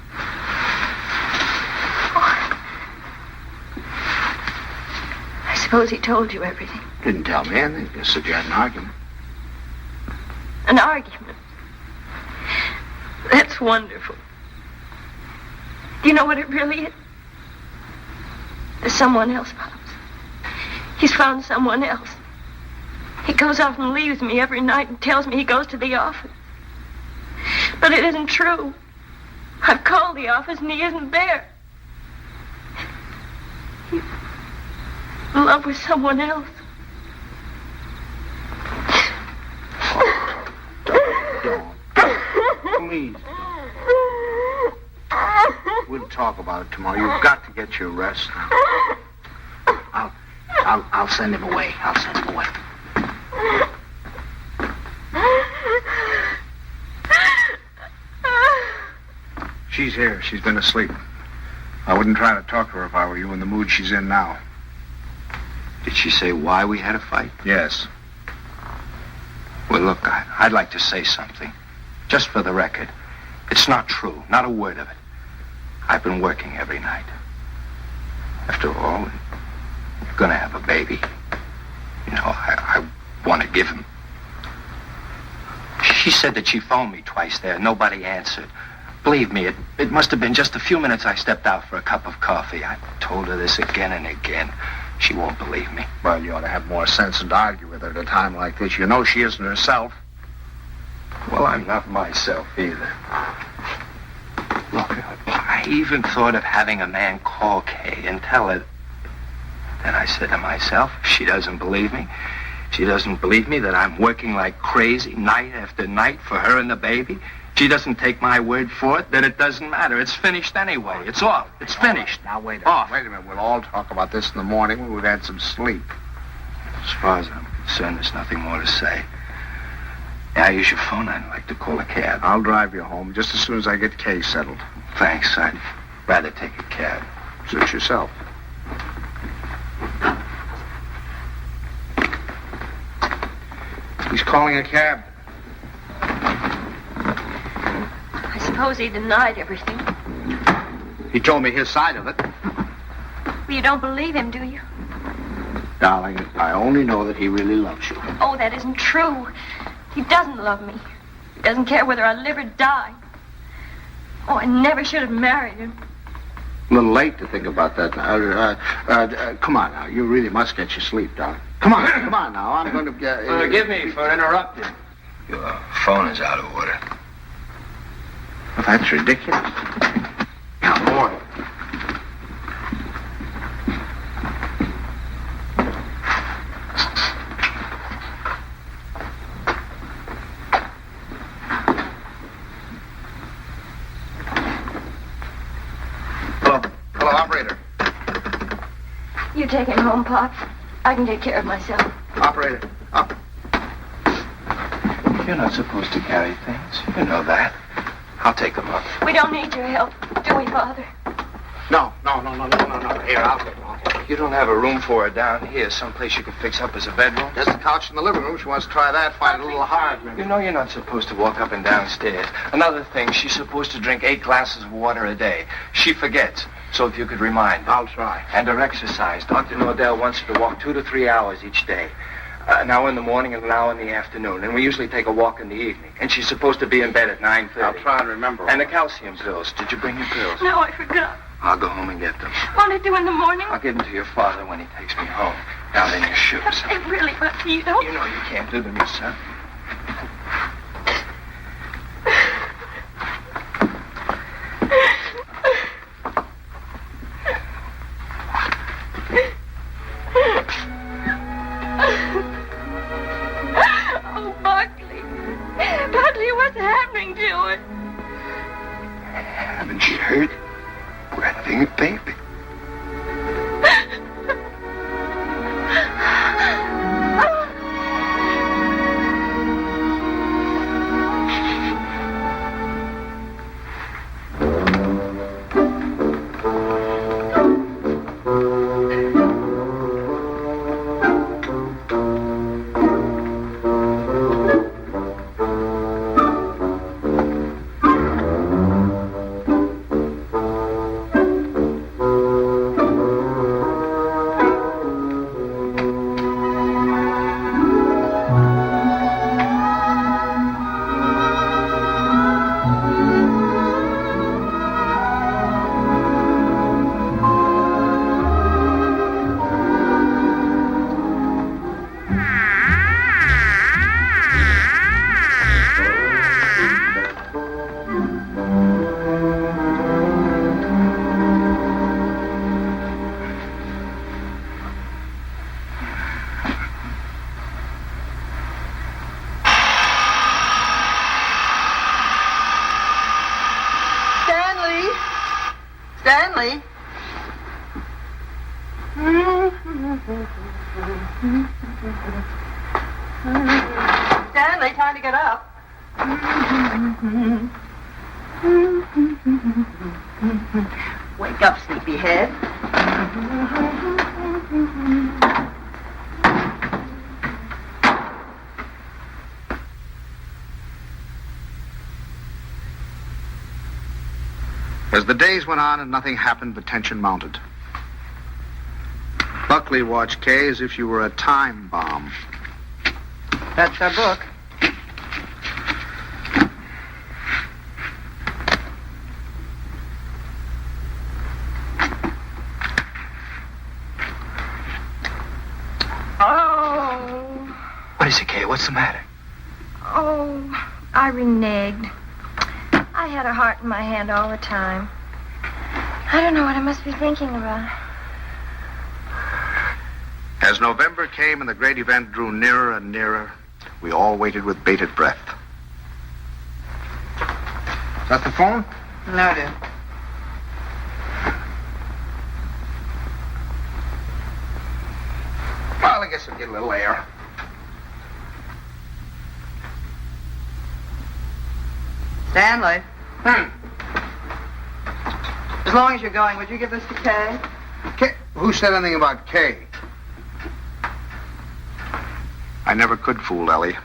I suppose he told you everything. Didn't tell me anything. Just said you had an argument. An argument? That's wonderful. Do you know what it really is? There's someone else, Pops. He's found someone else. goes off and leaves me every night and tells me he goes to the office. But it isn't true. I've called the office and he isn't there. He's in love with someone else. Don't. Please. We'll talk about it tomorrow. You've got to get your rest now. I'll send him away. I'll send him away. She's here. She's been asleep. I wouldn't try to talk to her if I were you in the mood she's in now. Did she say why we had a fight? Yes. Well, look, I'd like to say something. Just for the record. It's not true. Not a word of it. I've been working every night. After all, you're going to have a baby. You know, I want to give him. She said that she phoned me twice there. Nobody answered. Believe me, it must have been just a few minutes I stepped out for a cup of coffee. I told her this again and again. She won't believe me. Well, you ought to have more sense than to argue with her at a time like this. You know she isn't herself. Well, I'm not myself either. Look, I even thought of having a man call Kay and tell her. Then I said to myself, if she doesn't believe me, she doesn't believe me that I'm working like crazy night after night for her and the baby. She doesn't take my word for it, then it doesn't matter. It's finished anyway. It's off. It's finished. Now, wait a minute. We'll all talk about this in the morning when we've had some sleep. As far as I'm concerned, there's nothing more to say. Yeah, use your phone. I'd like to call a cab. I'll drive you home just as soon as I get Kay settled. Thanks. I'd rather take a cab. Suit yourself. He's calling a cab. I suppose he denied everything. He told me his side of it. Well, you don't believe him, do you? Darling, I only know that he really loves you. Oh, that isn't true. He doesn't love me. He doesn't care whether I live or die. Oh, I never should have married him. A little late to think about that. Come on now. You really must get your sleep, darling. Come on now. I'm going to get... Forgive me for interrupting. Your phone is out of order. Well, that's ridiculous. Now, boy. Hello, operator. You take him home, Pop. I can take care of myself. Operator, up. You're not supposed to carry things. You know that. I'll take them up. We don't need your help, do we, Father? No. Here, I'll get one. You don't have a room for her down here, someplace you can fix up as a bedroom? There's a couch in the living room. She wants to try that. Find it a little hard, maybe. You know you're not supposed to walk up and down stairs. Another thing, she's supposed to drink 8 glasses of water a day. She forgets. So if you could remind her. I'll try. And her exercise. Dr. Nordell wants her to walk 2 to 3 hours each day. An hour in the morning and an hour in the afternoon. And we usually take a walk in the evening. And she's supposed to be in bed at 9:30. I'll try and remember. And the calcium pills. Did you bring your pills? No, I forgot. I'll go home and get them. Won't it do in the morning? I'll give them to your father when he takes me home. Down in your shoes. They really must. You don't. You know you can't do them yourself. Oh, Buckley. Buckley, what's happening to it? Haven't you heard? We're having a baby. Stanley, time to get up. Wake up, sleepyhead. As the days went on and nothing happened, the tension mounted. Buckley watched Kay as if she were a time bomb. That's our book. Oh. What is it, Kay? What's the matter? Oh, I reneged. I had a heart in my hand all the time. I don't know what I must be thinking about. As November came and the great event drew nearer and nearer, we all waited with bated breath. Is that the phone? No, dear. Well, I guess we'll get a little air. Stanley. As long as you're going, would you give this to Kay? Kay? Who said anything about Kay? I never could fool Ellie.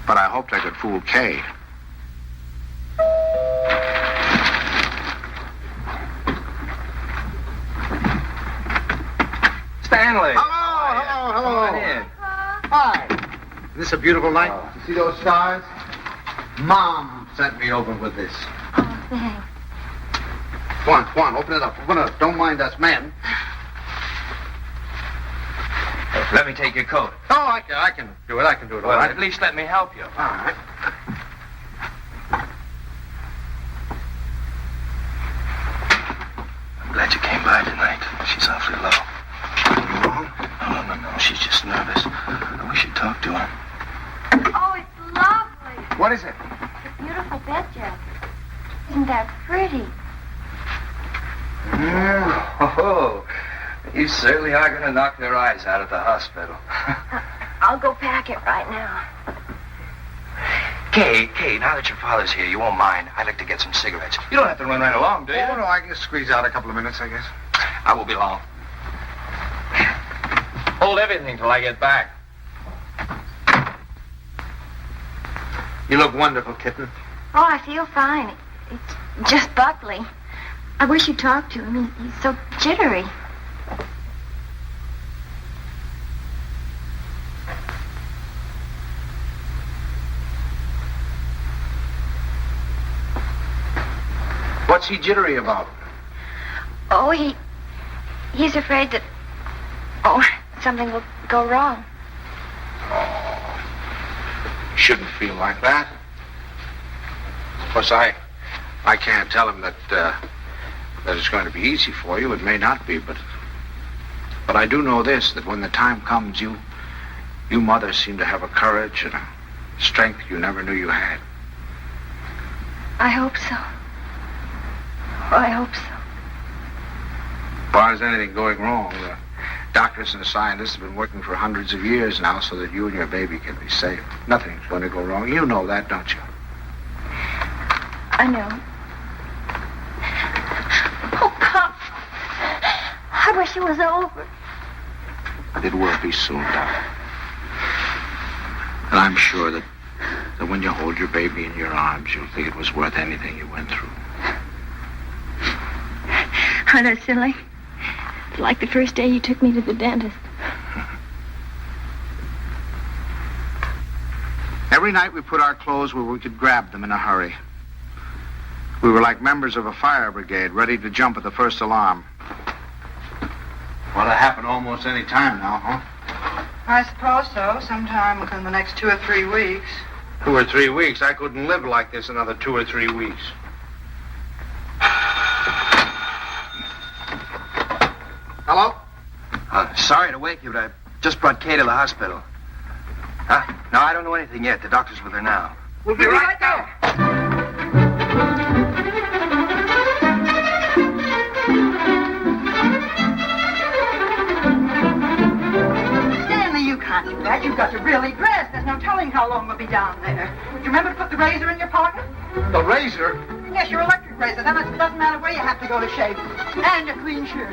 But I hoped I could fool Kay. Stanley. Hello. Come on in. Hi. Isn't this a beautiful night? You see those stars? Mom sent me over with this. Oh, thanks. Come on, open it up. Don't mind us men. Let me take your coat. Oh, I can do it. I can do it all Well, right. at least let me help you. All right. I'm glad you came by tonight. She's awfully low. You wrong? No. She's just nervous. I wish you'd talk to her. Oh, it's lovely. What is it? It's a beautiful bed jacket. Isn't that pretty? Oh, you certainly are going to knock their eyes out at the hospital. I'll go pack it right now. Kay, now that your father's here, you won't mind. I'd like to get some cigarettes. You don't have to run right along, do you? Oh, no, I can squeeze out a couple of minutes, I guess. I won't be long. Hold everything till I get back. You look wonderful, kitten. Oh, I feel fine. It's just Buckley. I wish you'd talk to him. He's so jittery. What's he jittery about? Oh, he's afraid that, something will go wrong. Oh, shouldn't feel like that. Of course, I can't tell him that it's going to be easy for you. It may not be, but I do know this, that when the time comes, you mothers seem to have a courage and a strength you never knew you had. I hope so. Oh, I hope so. As far as anything going wrong, the doctors and the scientists have been working for hundreds of years now so that you and your baby can be safe. Nothing's going to go wrong. You know that, don't you? I know. Oh, Pop. I wish it was over. It will be soon, darling. And I'm sure that when you hold your baby in your arms, you'll think it was worth anything you went through. I know, silly. It's like the first day you took me to the dentist. Every night we put our clothes where we could grab them in a hurry. We were like members of a fire brigade, ready to jump at the first alarm. Well, it happen almost any time now, huh? I suppose so. Sometime within the next 2 or 3 weeks. 2 or 3 weeks? I couldn't live like this another 2 or 3 weeks. Hello? Sorry to wake you, but I just brought Kay to the hospital. Huh? No, I don't know anything yet. The doctor's with her now. We'll be right there. got to really dress. There's no telling how long we'll be down there. Do you remember to put the razor in your pocket? The razor? Yes, your electric razor. Then it doesn't matter where you have to go to shave. And a clean shirt.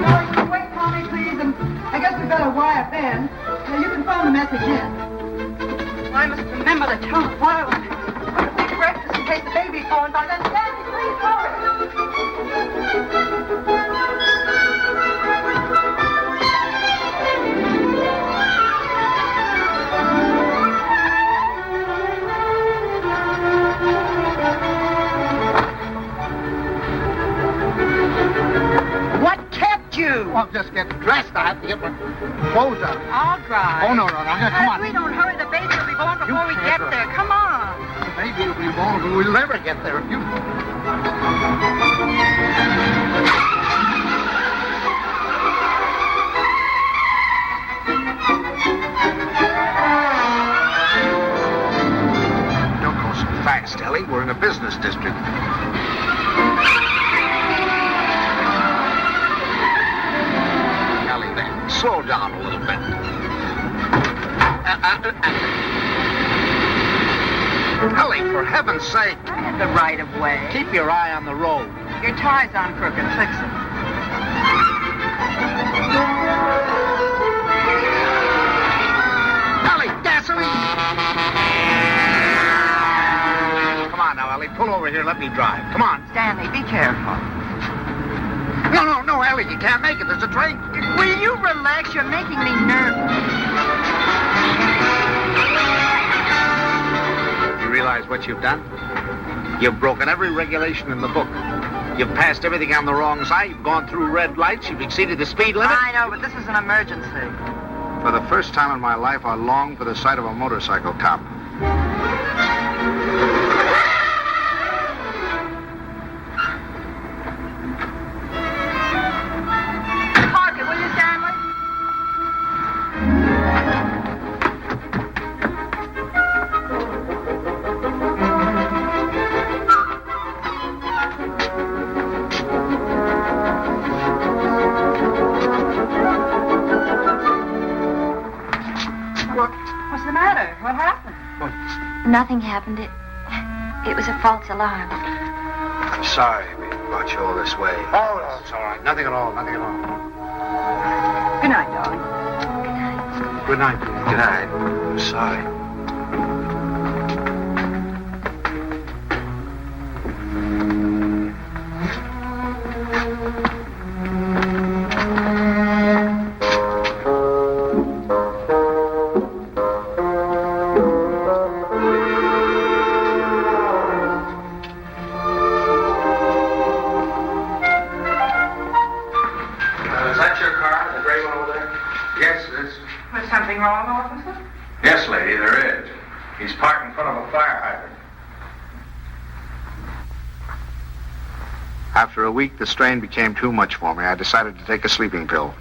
Oh, wait, Tommy, please. And I guess we better wire Ben. Now, you can phone the message in. I must remember to tell the file. Put a big breakfast in case the baby's born by then. Stanley, please hurry. I'm just getting dressed. I have to get my clothes on. I'll drive. Oh, no. Come on. If we don't hurry, the baby will be born before we get there. Come on. The baby will be born, but we'll never get there. If you... Don't go so fast, Ellie. We're in a business district. Slow down a little bit. Ellie, for heaven's sake. I have the right of way. Keep your eye on the road. Your tie's on crooked. Fix it. Ellie, gasoline! Come on now, Ellie. Pull over here. Let me drive. Come on. Stanley, be careful. No, Ellie. You can't make it. There's a train. Will you relax? You're making me nervous. You realize what you've done? You've broken every regulation in the book. You've passed everything on the wrong side. You've gone through red lights. You've exceeded the speed limit. I know, but this is an emergency. For the first time in my life, I long for the sight of a motorcycle cop. Nothing happened. It was a false alarm. I'm sorry we brought you all this way. Oh, no, it's all right. Nothing at all. Good night, darling. Good night. Good night. I'm sorry. Yes, lady, there is. He's parked in front of a fire hydrant. After a week, the strain became too much for me. I decided to take a sleeping pill.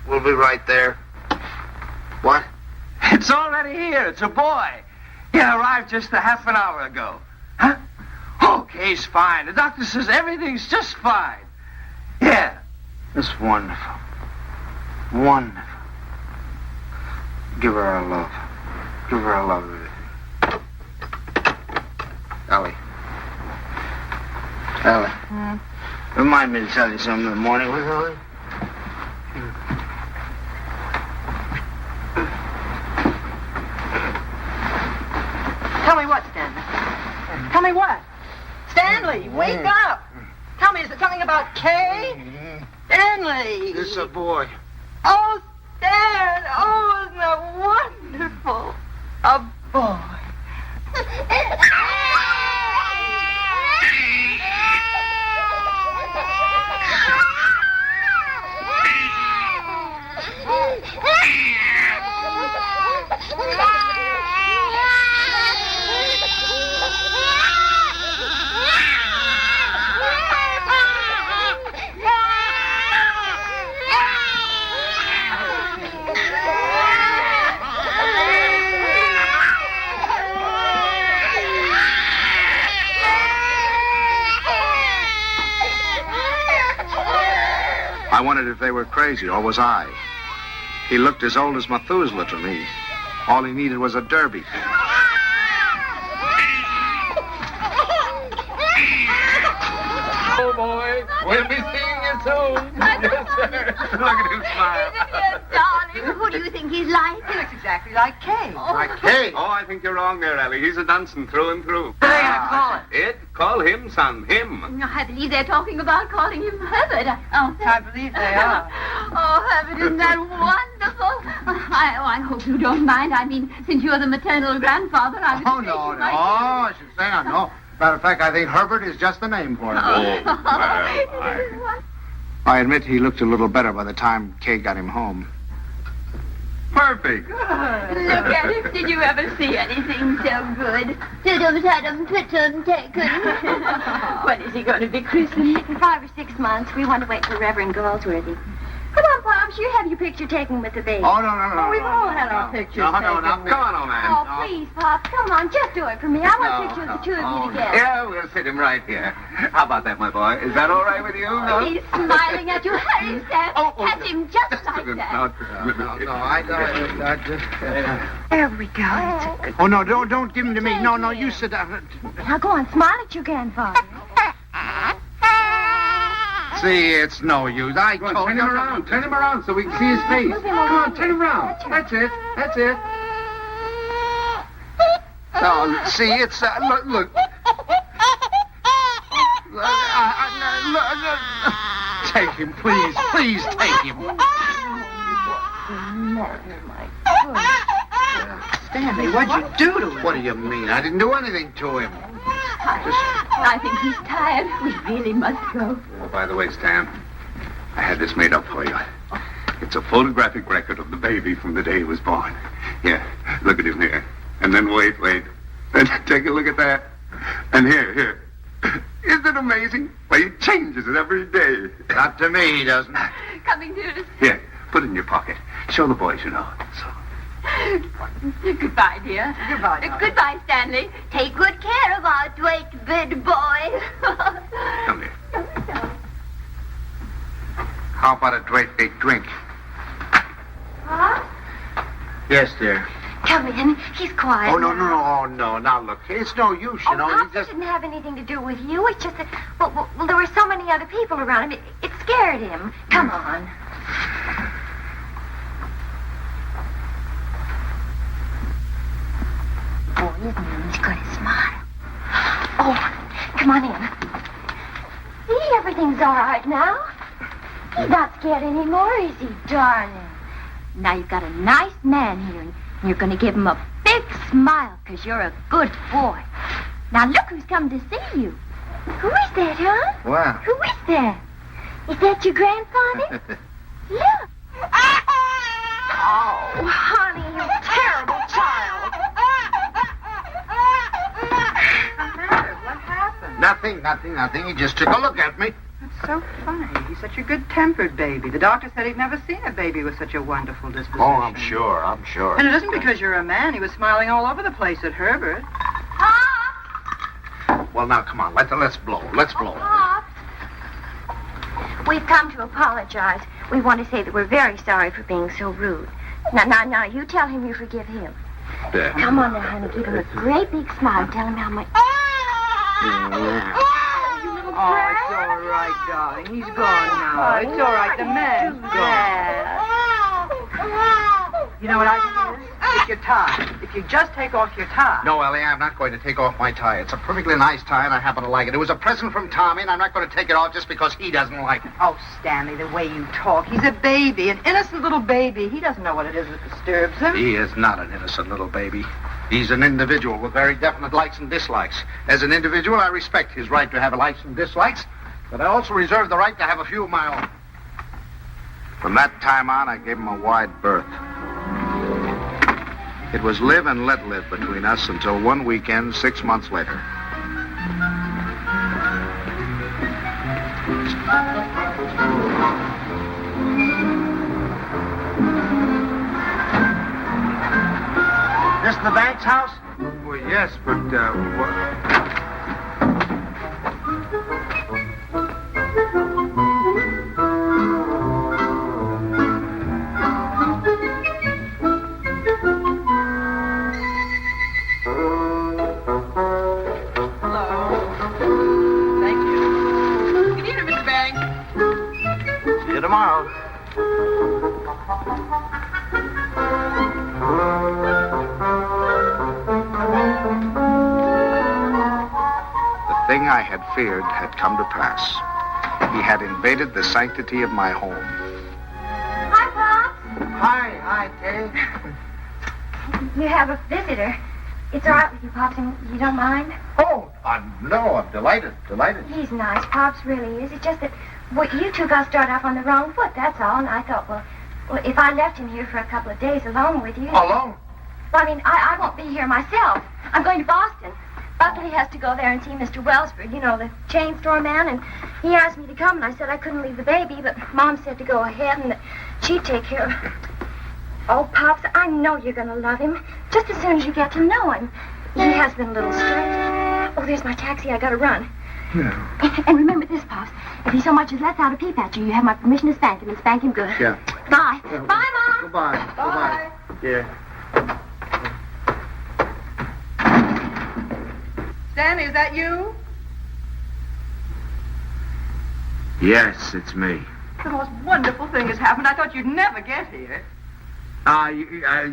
We'll be right there. What? It's already here. It's a boy. He arrived just a half an hour ago. Huh? Okay, he's fine. The doctor says everything's just fine. Yeah. It's wonderful. Wonderful. Give her our love. Give her our love. Ellie. Remind me to tell you something in the morning, will you, Ellie? Tell me what, Stanley? Tell me what? Stanley, wake up! Tell me, is it something about Kay? Stanley! This is a boy. Oh, Stan! Oh, isn't that wonderful? A boy. I wondered if they were crazy, or was I? He looked as old as Methuselah to me. All he needed was a derby. Oh, boy. We'll be seeing you soon. Yes, sir. Look at him smile. Darling, who do you think he's like? He looks exactly like Kay. Like Kay. Oh, I think you're wrong there, Ellie. He's a Dunson through and through. What are they going to call it? Ed, call him, son. Him. I believe they're talking about calling him Herbert. Oh, I believe they are. Oh, Herbert, isn't that wonderful? I hope you don't mind. I mean, since you're the maternal grandfather, I would Oh, say no, you no. might- Oh, I should say no. Matter of fact, I think Herbert is just the name for it. I admit he looked a little better by the time Kay got him home. Perfect. Look at him. Did you ever see anything so good? Tudum, twitum, taken. When is he going to be christened? In 5 or 6 months, we want to wait for Reverend Galsworthy. Come on, Pops, you have your picture taken with the baby. Oh, no. We've all had our pictures No, taken. Come on, old man. Oh, please, Pop, come on, just do it for me. I want a picture of the two of you together. Yeah, we'll sit him right here. How about that, my boy? Is that all right with you? No? He's smiling at you. Hurry, Sam. Catch him just like that. There we go. Oh, no, don't give him to me. No, you sit down. Now go on, smile at your grandfather. See, it's no use. I Go on, told turn you. him around. Turn him around so we can see his face. Move him Come over on, turn him around. That's it. No, see, it's look. Take him, please take him. Stanley, what'd you do to him? What do you mean? I didn't do anything to him. I think he's tired. We really must go. Oh, by the way, Stan, I had this made up for you. It's a photographic record of the baby from the day he was born. Here, look at him here. And then wait. And take a look at that. And here. Isn't it amazing? Why, he changes it every day. Not to me, he doesn't. Coming, dearest. Here, put it in your pocket. Show the boys you know. So. Goodbye, dear. Goodbye, darling. Goodbye, Stanley. Take good care of our Dwight big boy. Come here. How about a great big drink? Pop, Yes, dear. come in. He's quiet. Oh, no. now. Oh, no. Now, look, it's no use, Oh, you know. Pops, You just... it didn't have anything to do with you. It's just that, well, there were so many other people around him. It scared him. Come on. Boy, isn't he? He's going to smile. Oh, come on in. See, everything's all right now. He's not scared anymore, is he, darling? Now you've got a nice man here, and you're going to give him a big smile, because you're a good boy. Now look who's come to see you. Who is that, huh? Wow. Who is that? Is that your grandfather? Look. Oh, honey, you terrible child. What happened? Nothing. He just took a look at me. That's so funny. He's such a good-tempered baby. The doctor said he'd never seen a baby with such a wonderful disposition. Oh, I'm sure. And it isn't because you're a man. He was smiling all over the place at Herbert. Well, now, come on. Let's blow. Pop. We've come to apologize. We want to say that we're very sorry for being so rude. Now, you tell him you forgive him. Yeah. Come on now, honey. Give him a great big smile. Tell him how much... Oh, it's all right, darling. He's gone now. It's all right. The man's gone. You know what I think it is? It's your tie. If you just take off your tie. No, Ellie, I'm not going to take off my tie. It's a perfectly nice tie, and I happen to like it. It was a present from Tommy, and I'm not going to take it off just because he doesn't like it. Oh, Stanley, the way you talk. He's a baby, an innocent little baby. He doesn't know what it is that disturbs him. He is not an innocent little baby. He's an individual with very definite likes and dislikes. As an individual, I respect his right to have likes and dislikes, but I also reserve the right to have a few of my own. From that time on, I gave him a wide berth. It was live and let live between us until one weekend 6 months later. This the bank's house? Well, yes, but, tomorrow. The thing I had feared had come to pass. He had invaded the sanctity of my home. Hi, Pops. Hi, Kay. You have a visitor. It's all right with you, Pops, and you don't mind? Oh, no, I'm delighted. He's nice, Pops really is. It's just that you two got started off on the wrong foot, that's all. And I thought, well, if I left him here for a couple of days alone with you... Alone? Well, I mean, I won't be here myself. I'm going to Boston. Buckley has to go there and see Mr. Wellsford, you know, the chain store man, and he asked me to come, and I said I couldn't leave the baby, but Mom said to go ahead and that she'd take care of it. Oh, Pops, I know you're going to love him, just as soon as you get to know him. He has been a little strange. Oh, there's my taxi. I got to run. Yeah. And remember this, Pops. If he so much as lets out a peep at you, you have my permission to spank him, and spank him good. Yeah. Bye. Yeah. Bye, Mom. Goodbye. Bye. Yeah. Stanley, is that you? Yes, it's me. The most wonderful thing has happened. I thought you'd never get here.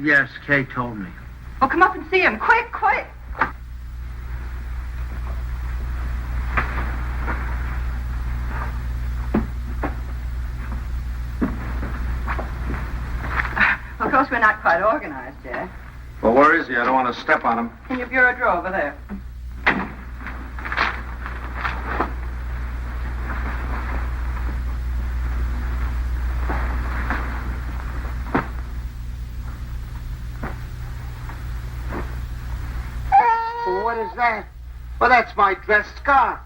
Yes, Kay told me. Well, come up and see him. Quick. Of course, we're not quite organized yet. Well, where is he? I don't want to step on him. In your bureau drawer over there. What is that? Well, that's my dress scarf.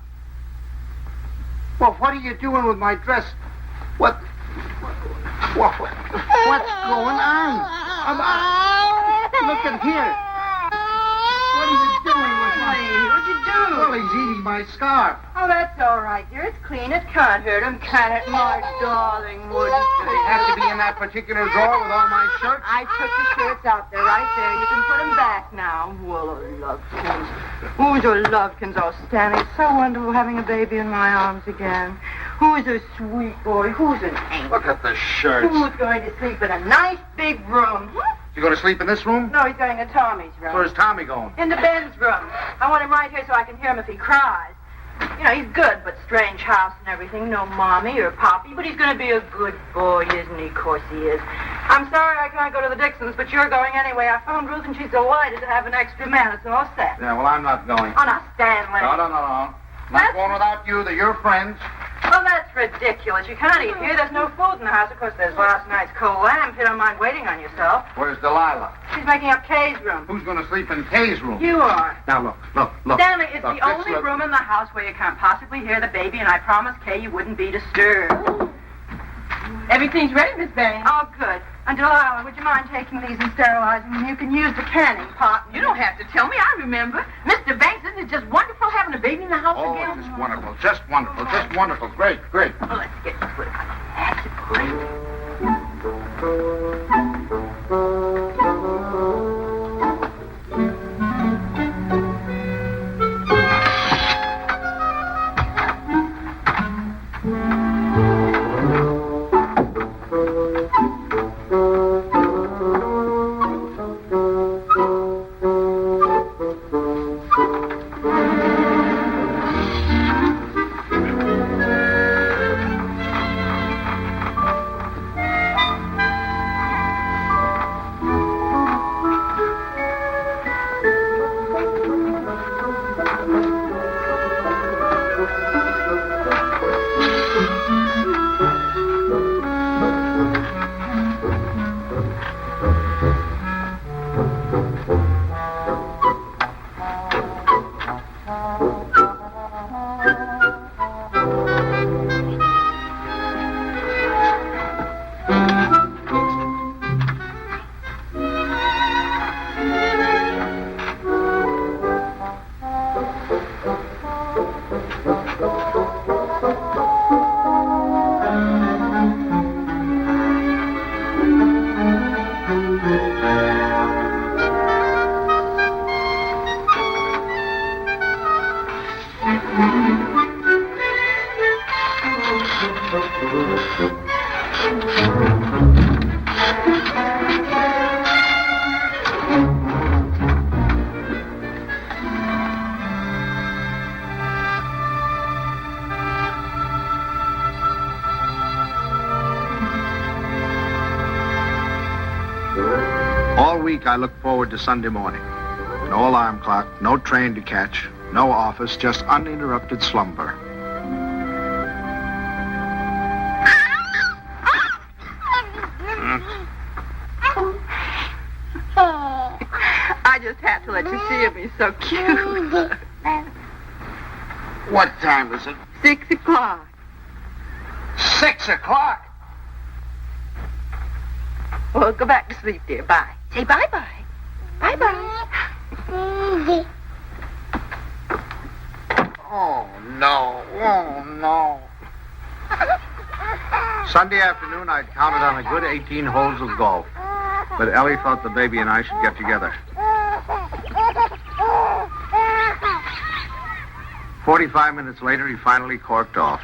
Well, what are you doing with my dress? What's going on? Look at here. What are you doing with my... What'd you do? Well, he's eating my scarf. Oh, that's all right, dear. It's clean. It can't hurt him, can it, my darling wooden Does he have to be in that particular drawer with all my shirts? I took the shirts out there, right there. You can put them back now. Well, Lovekins. Who's a Lovekins? Oh, Stanley, it's so wonderful having a baby in my arms again. Who's a sweet boy? Who's an angel? Look at the shirts. Who's going to sleep in a nice big room? You going to sleep in this room? No, he's going to Tommy's room. Where's Tommy going? In the Ben's room. I want him right here so I can hear him if he cries. You know, he's good, but strange house and everything. No mommy or poppy, but he's going to be a good boy, isn't he? Of course he is. I'm sorry I can't go to the Dixons, but you're going anyway. I phoned Ruth, and she's delighted to have an extra man. It's all set. Yeah, well, I'm not going. Oh, now, Stanley. No. Not going without you. They're your friends. Well, that's ridiculous. You can't eat here. There's no food in the house. Of course, there's last night's cold lamb. If you don't mind waiting on yourself. Where's Delilah? She's making up Kay's room. Who's going to sleep in Kay's room? You are. Now, look. Stanley, it's Look, the only look. room in the house where you can't possibly hear the baby, and I promised Kay you wouldn't be disturbed. Everything's ready, Miss Bain. Oh, good. And Delilah, would you mind taking these and sterilizing them? You can use the canning pot. You don't have to tell me. I remember. Mr. Banks, isn't it just wonderful having a baby in the house again? Just wonderful. Just wonderful. Great. Well, let's get to it. That's great. All week I look forward to Sunday morning. No alarm clock, no train to catch, no office, just uninterrupted slumber. I just had to let you see him. He's so cute. What time is it? 6 o'clock. 6 o'clock? Well, go back to sleep, dear. Bye. Say bye-bye. Bye-bye. Oh, no. Oh, no. Sunday afternoon, I'd counted on a good 18 holes of golf. But Ellie thought the baby and I should get together. 45 minutes later, he finally corked off.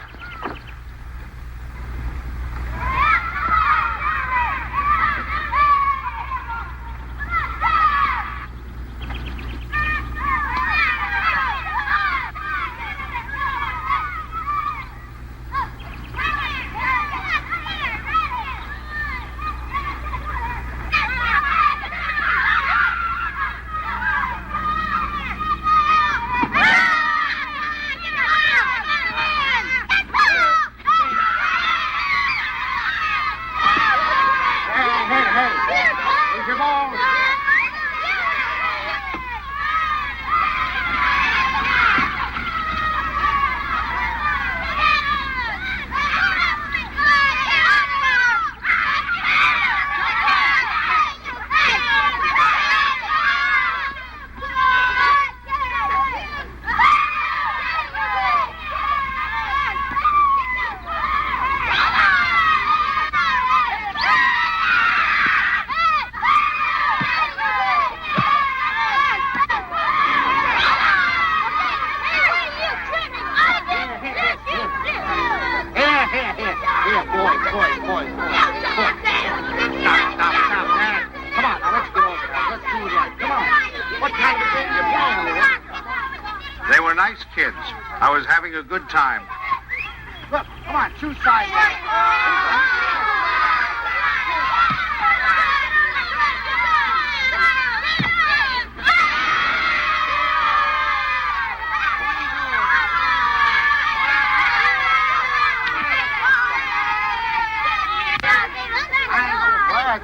They were nice kids. I was having a good time. Look, come on, choose sides.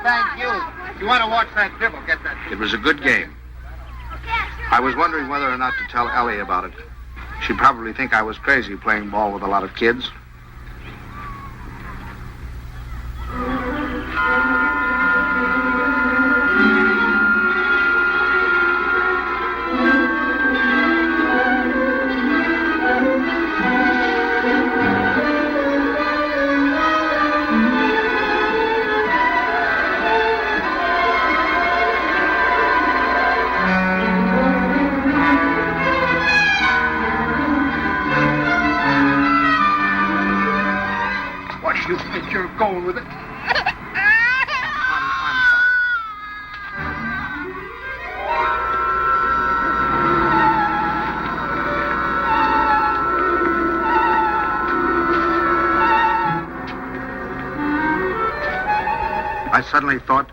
Thank you. If you want to watch that dribble, get that. It was a good game. I was wondering whether or not to tell Ellie about it. She'd probably think I was crazy playing ball with a lot of kids. You think you're going with it? I suddenly thought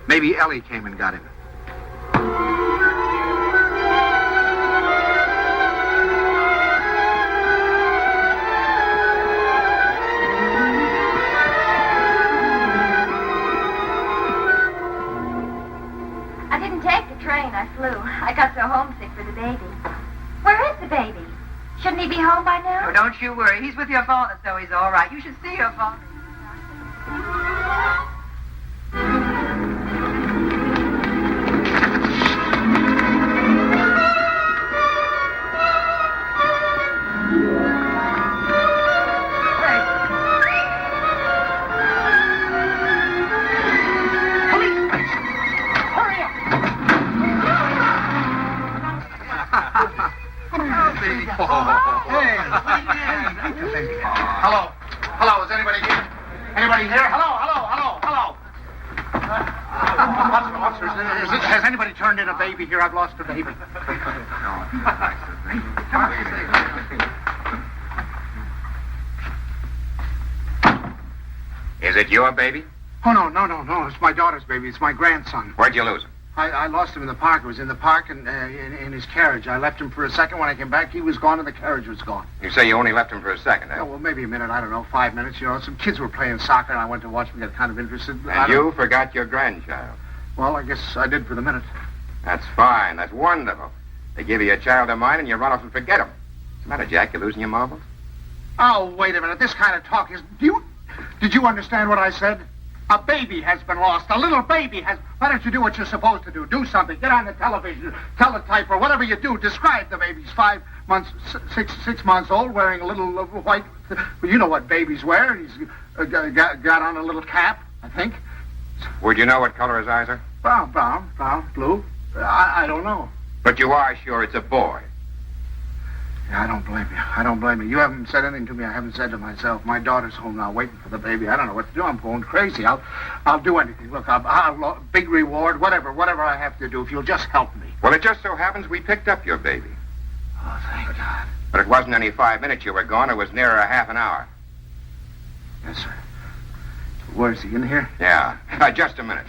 maybe Ellie came and got him. I flew. I got so homesick for the baby. Where is the baby? Shouldn't he be home by now? Oh, don't you worry. He's with your father, so he's all right. You should see your father. Hello. Hello, is anybody here? Anybody here? Hello. Officers, has anybody turned in a baby here? I've lost a baby. Is it your baby? Oh, no. It's my daughter's baby. It's my grandson. Where'd you lose him? I lost him in the park. I was in the park and in his carriage. I left him for a second. When I came back, he was gone and the carriage was gone. You say you only left him for a second, Oh, eh? well, maybe a minute. I don't know, 5 minutes. You know, some kids were playing soccer, and I went to watch them, got kind of interested. And you forgot your grandchild. Well, I guess I did for the minute. That's fine. That's wonderful. They give you a child of mine and you run off and forget him. What's the matter, Jack? You losing your marbles? Oh, wait a minute. This kind of talk is... Did you understand what I said? A baby has been lost. A little baby has... Why don't you do what you're supposed to do? Do something. Get on the television. Teletype or whatever you do. Describe the baby. He's 5 months, 6 months old, wearing a little white... Well, you know what babies wear. He's got on a little cap, I think. Would you know what color his eyes are? Brown, blue. I don't know. But you are sure it's a boy. Yeah, I don't blame you. You haven't said anything to me I haven't said to myself. My daughter's home now waiting for the baby. I don't know what to do. I'm going crazy. I'll do anything. Look, I'll big reward, whatever I have to do if you'll just help me. Well, it just so happens we picked up your baby. Oh, thank God. But it wasn't any 5 minutes you were gone. It was nearer a half an hour. Yes, sir. Where's he, in here? Yeah. Just a minute.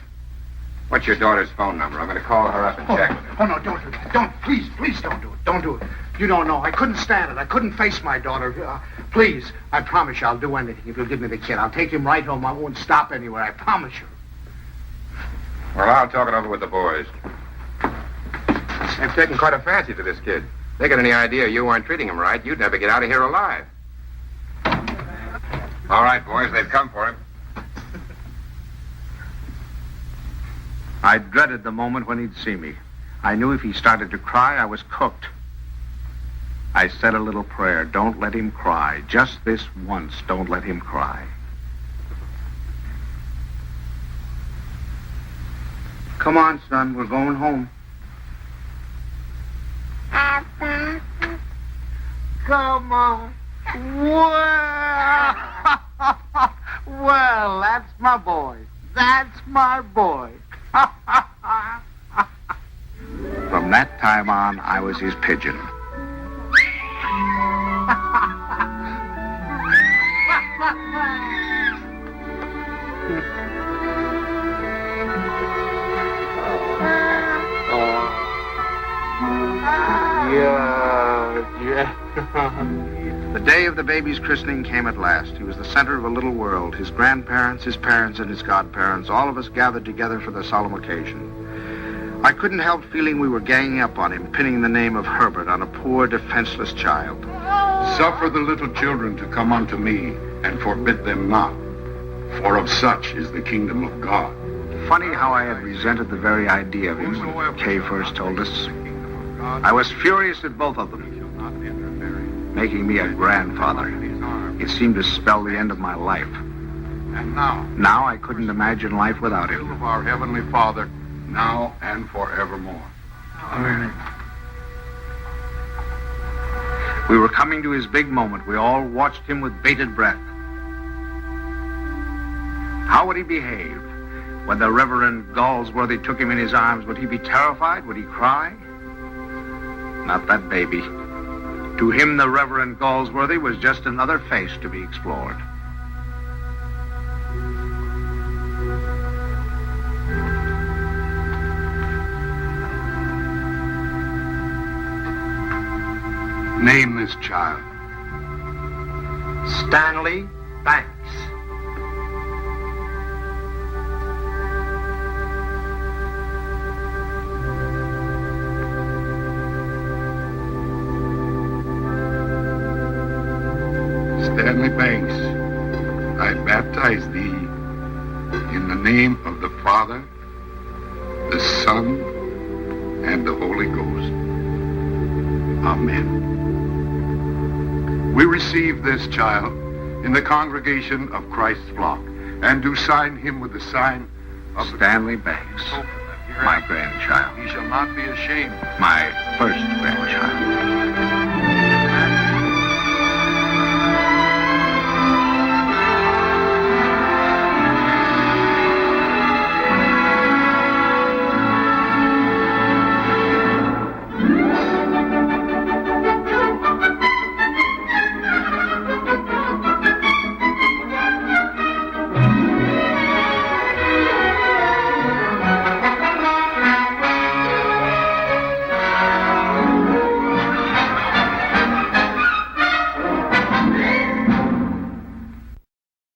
What's your daughter's phone number? I'm going to call her up and check with her. Oh, no, don't do that. Please don't do it. Don't do it. You don't know. I couldn't stand it. I couldn't face my daughter. Please, I promise you I'll do anything if you'll give me the kid. I'll take him right home. I won't stop anywhere. I promise you. Well, I'll talk it over with the boys. They've taken quite a fancy to this kid. They got any idea you weren't treating him right, you'd never get out of here alive. All right, boys, they've come for him. I dreaded the moment when he'd see me. I knew if he started to cry, I was cooked. I said a little prayer. Don't let him cry. Just this once, don't let him cry. Come on, son. We're going home. Papa. Come on. Well, that's my boy. That's my boy. From that time on, I was his pigeon. The day of the baby's christening came at last. He was the center of a little world. His grandparents, his parents, and his godparents, all of us gathered together for the solemn occasion. I couldn't help feeling we were ganging up on him, pinning the name of Herbert on a poor, defenseless child. Suffer the little children to come unto me, and forbid them not, for of such is the kingdom of God. Funny how I had resented the very idea of him when Kay first told us. I was furious at both of them. Making me a grandfather. It seemed to spell the end of my life. And Now I couldn't imagine life without the will him. of our Heavenly Father, now and forevermore. We were coming to his big moment. We all watched him with bated breath. How would he behave? When the Reverend Galsworthy took him in his arms, would he be terrified? Would he cry? Not that baby. To him, the Reverend Galsworthy was just another face to be explored. Name this child. Stanley Banks. Stanley Banks, I baptize thee in the name of the Father, the Son, and the Holy Ghost. Amen. We receive this child in the congregation of Christ's flock, and do sign him with the sign of Stanley Banks, my grandchild. He shall not be ashamed. My first grandchild.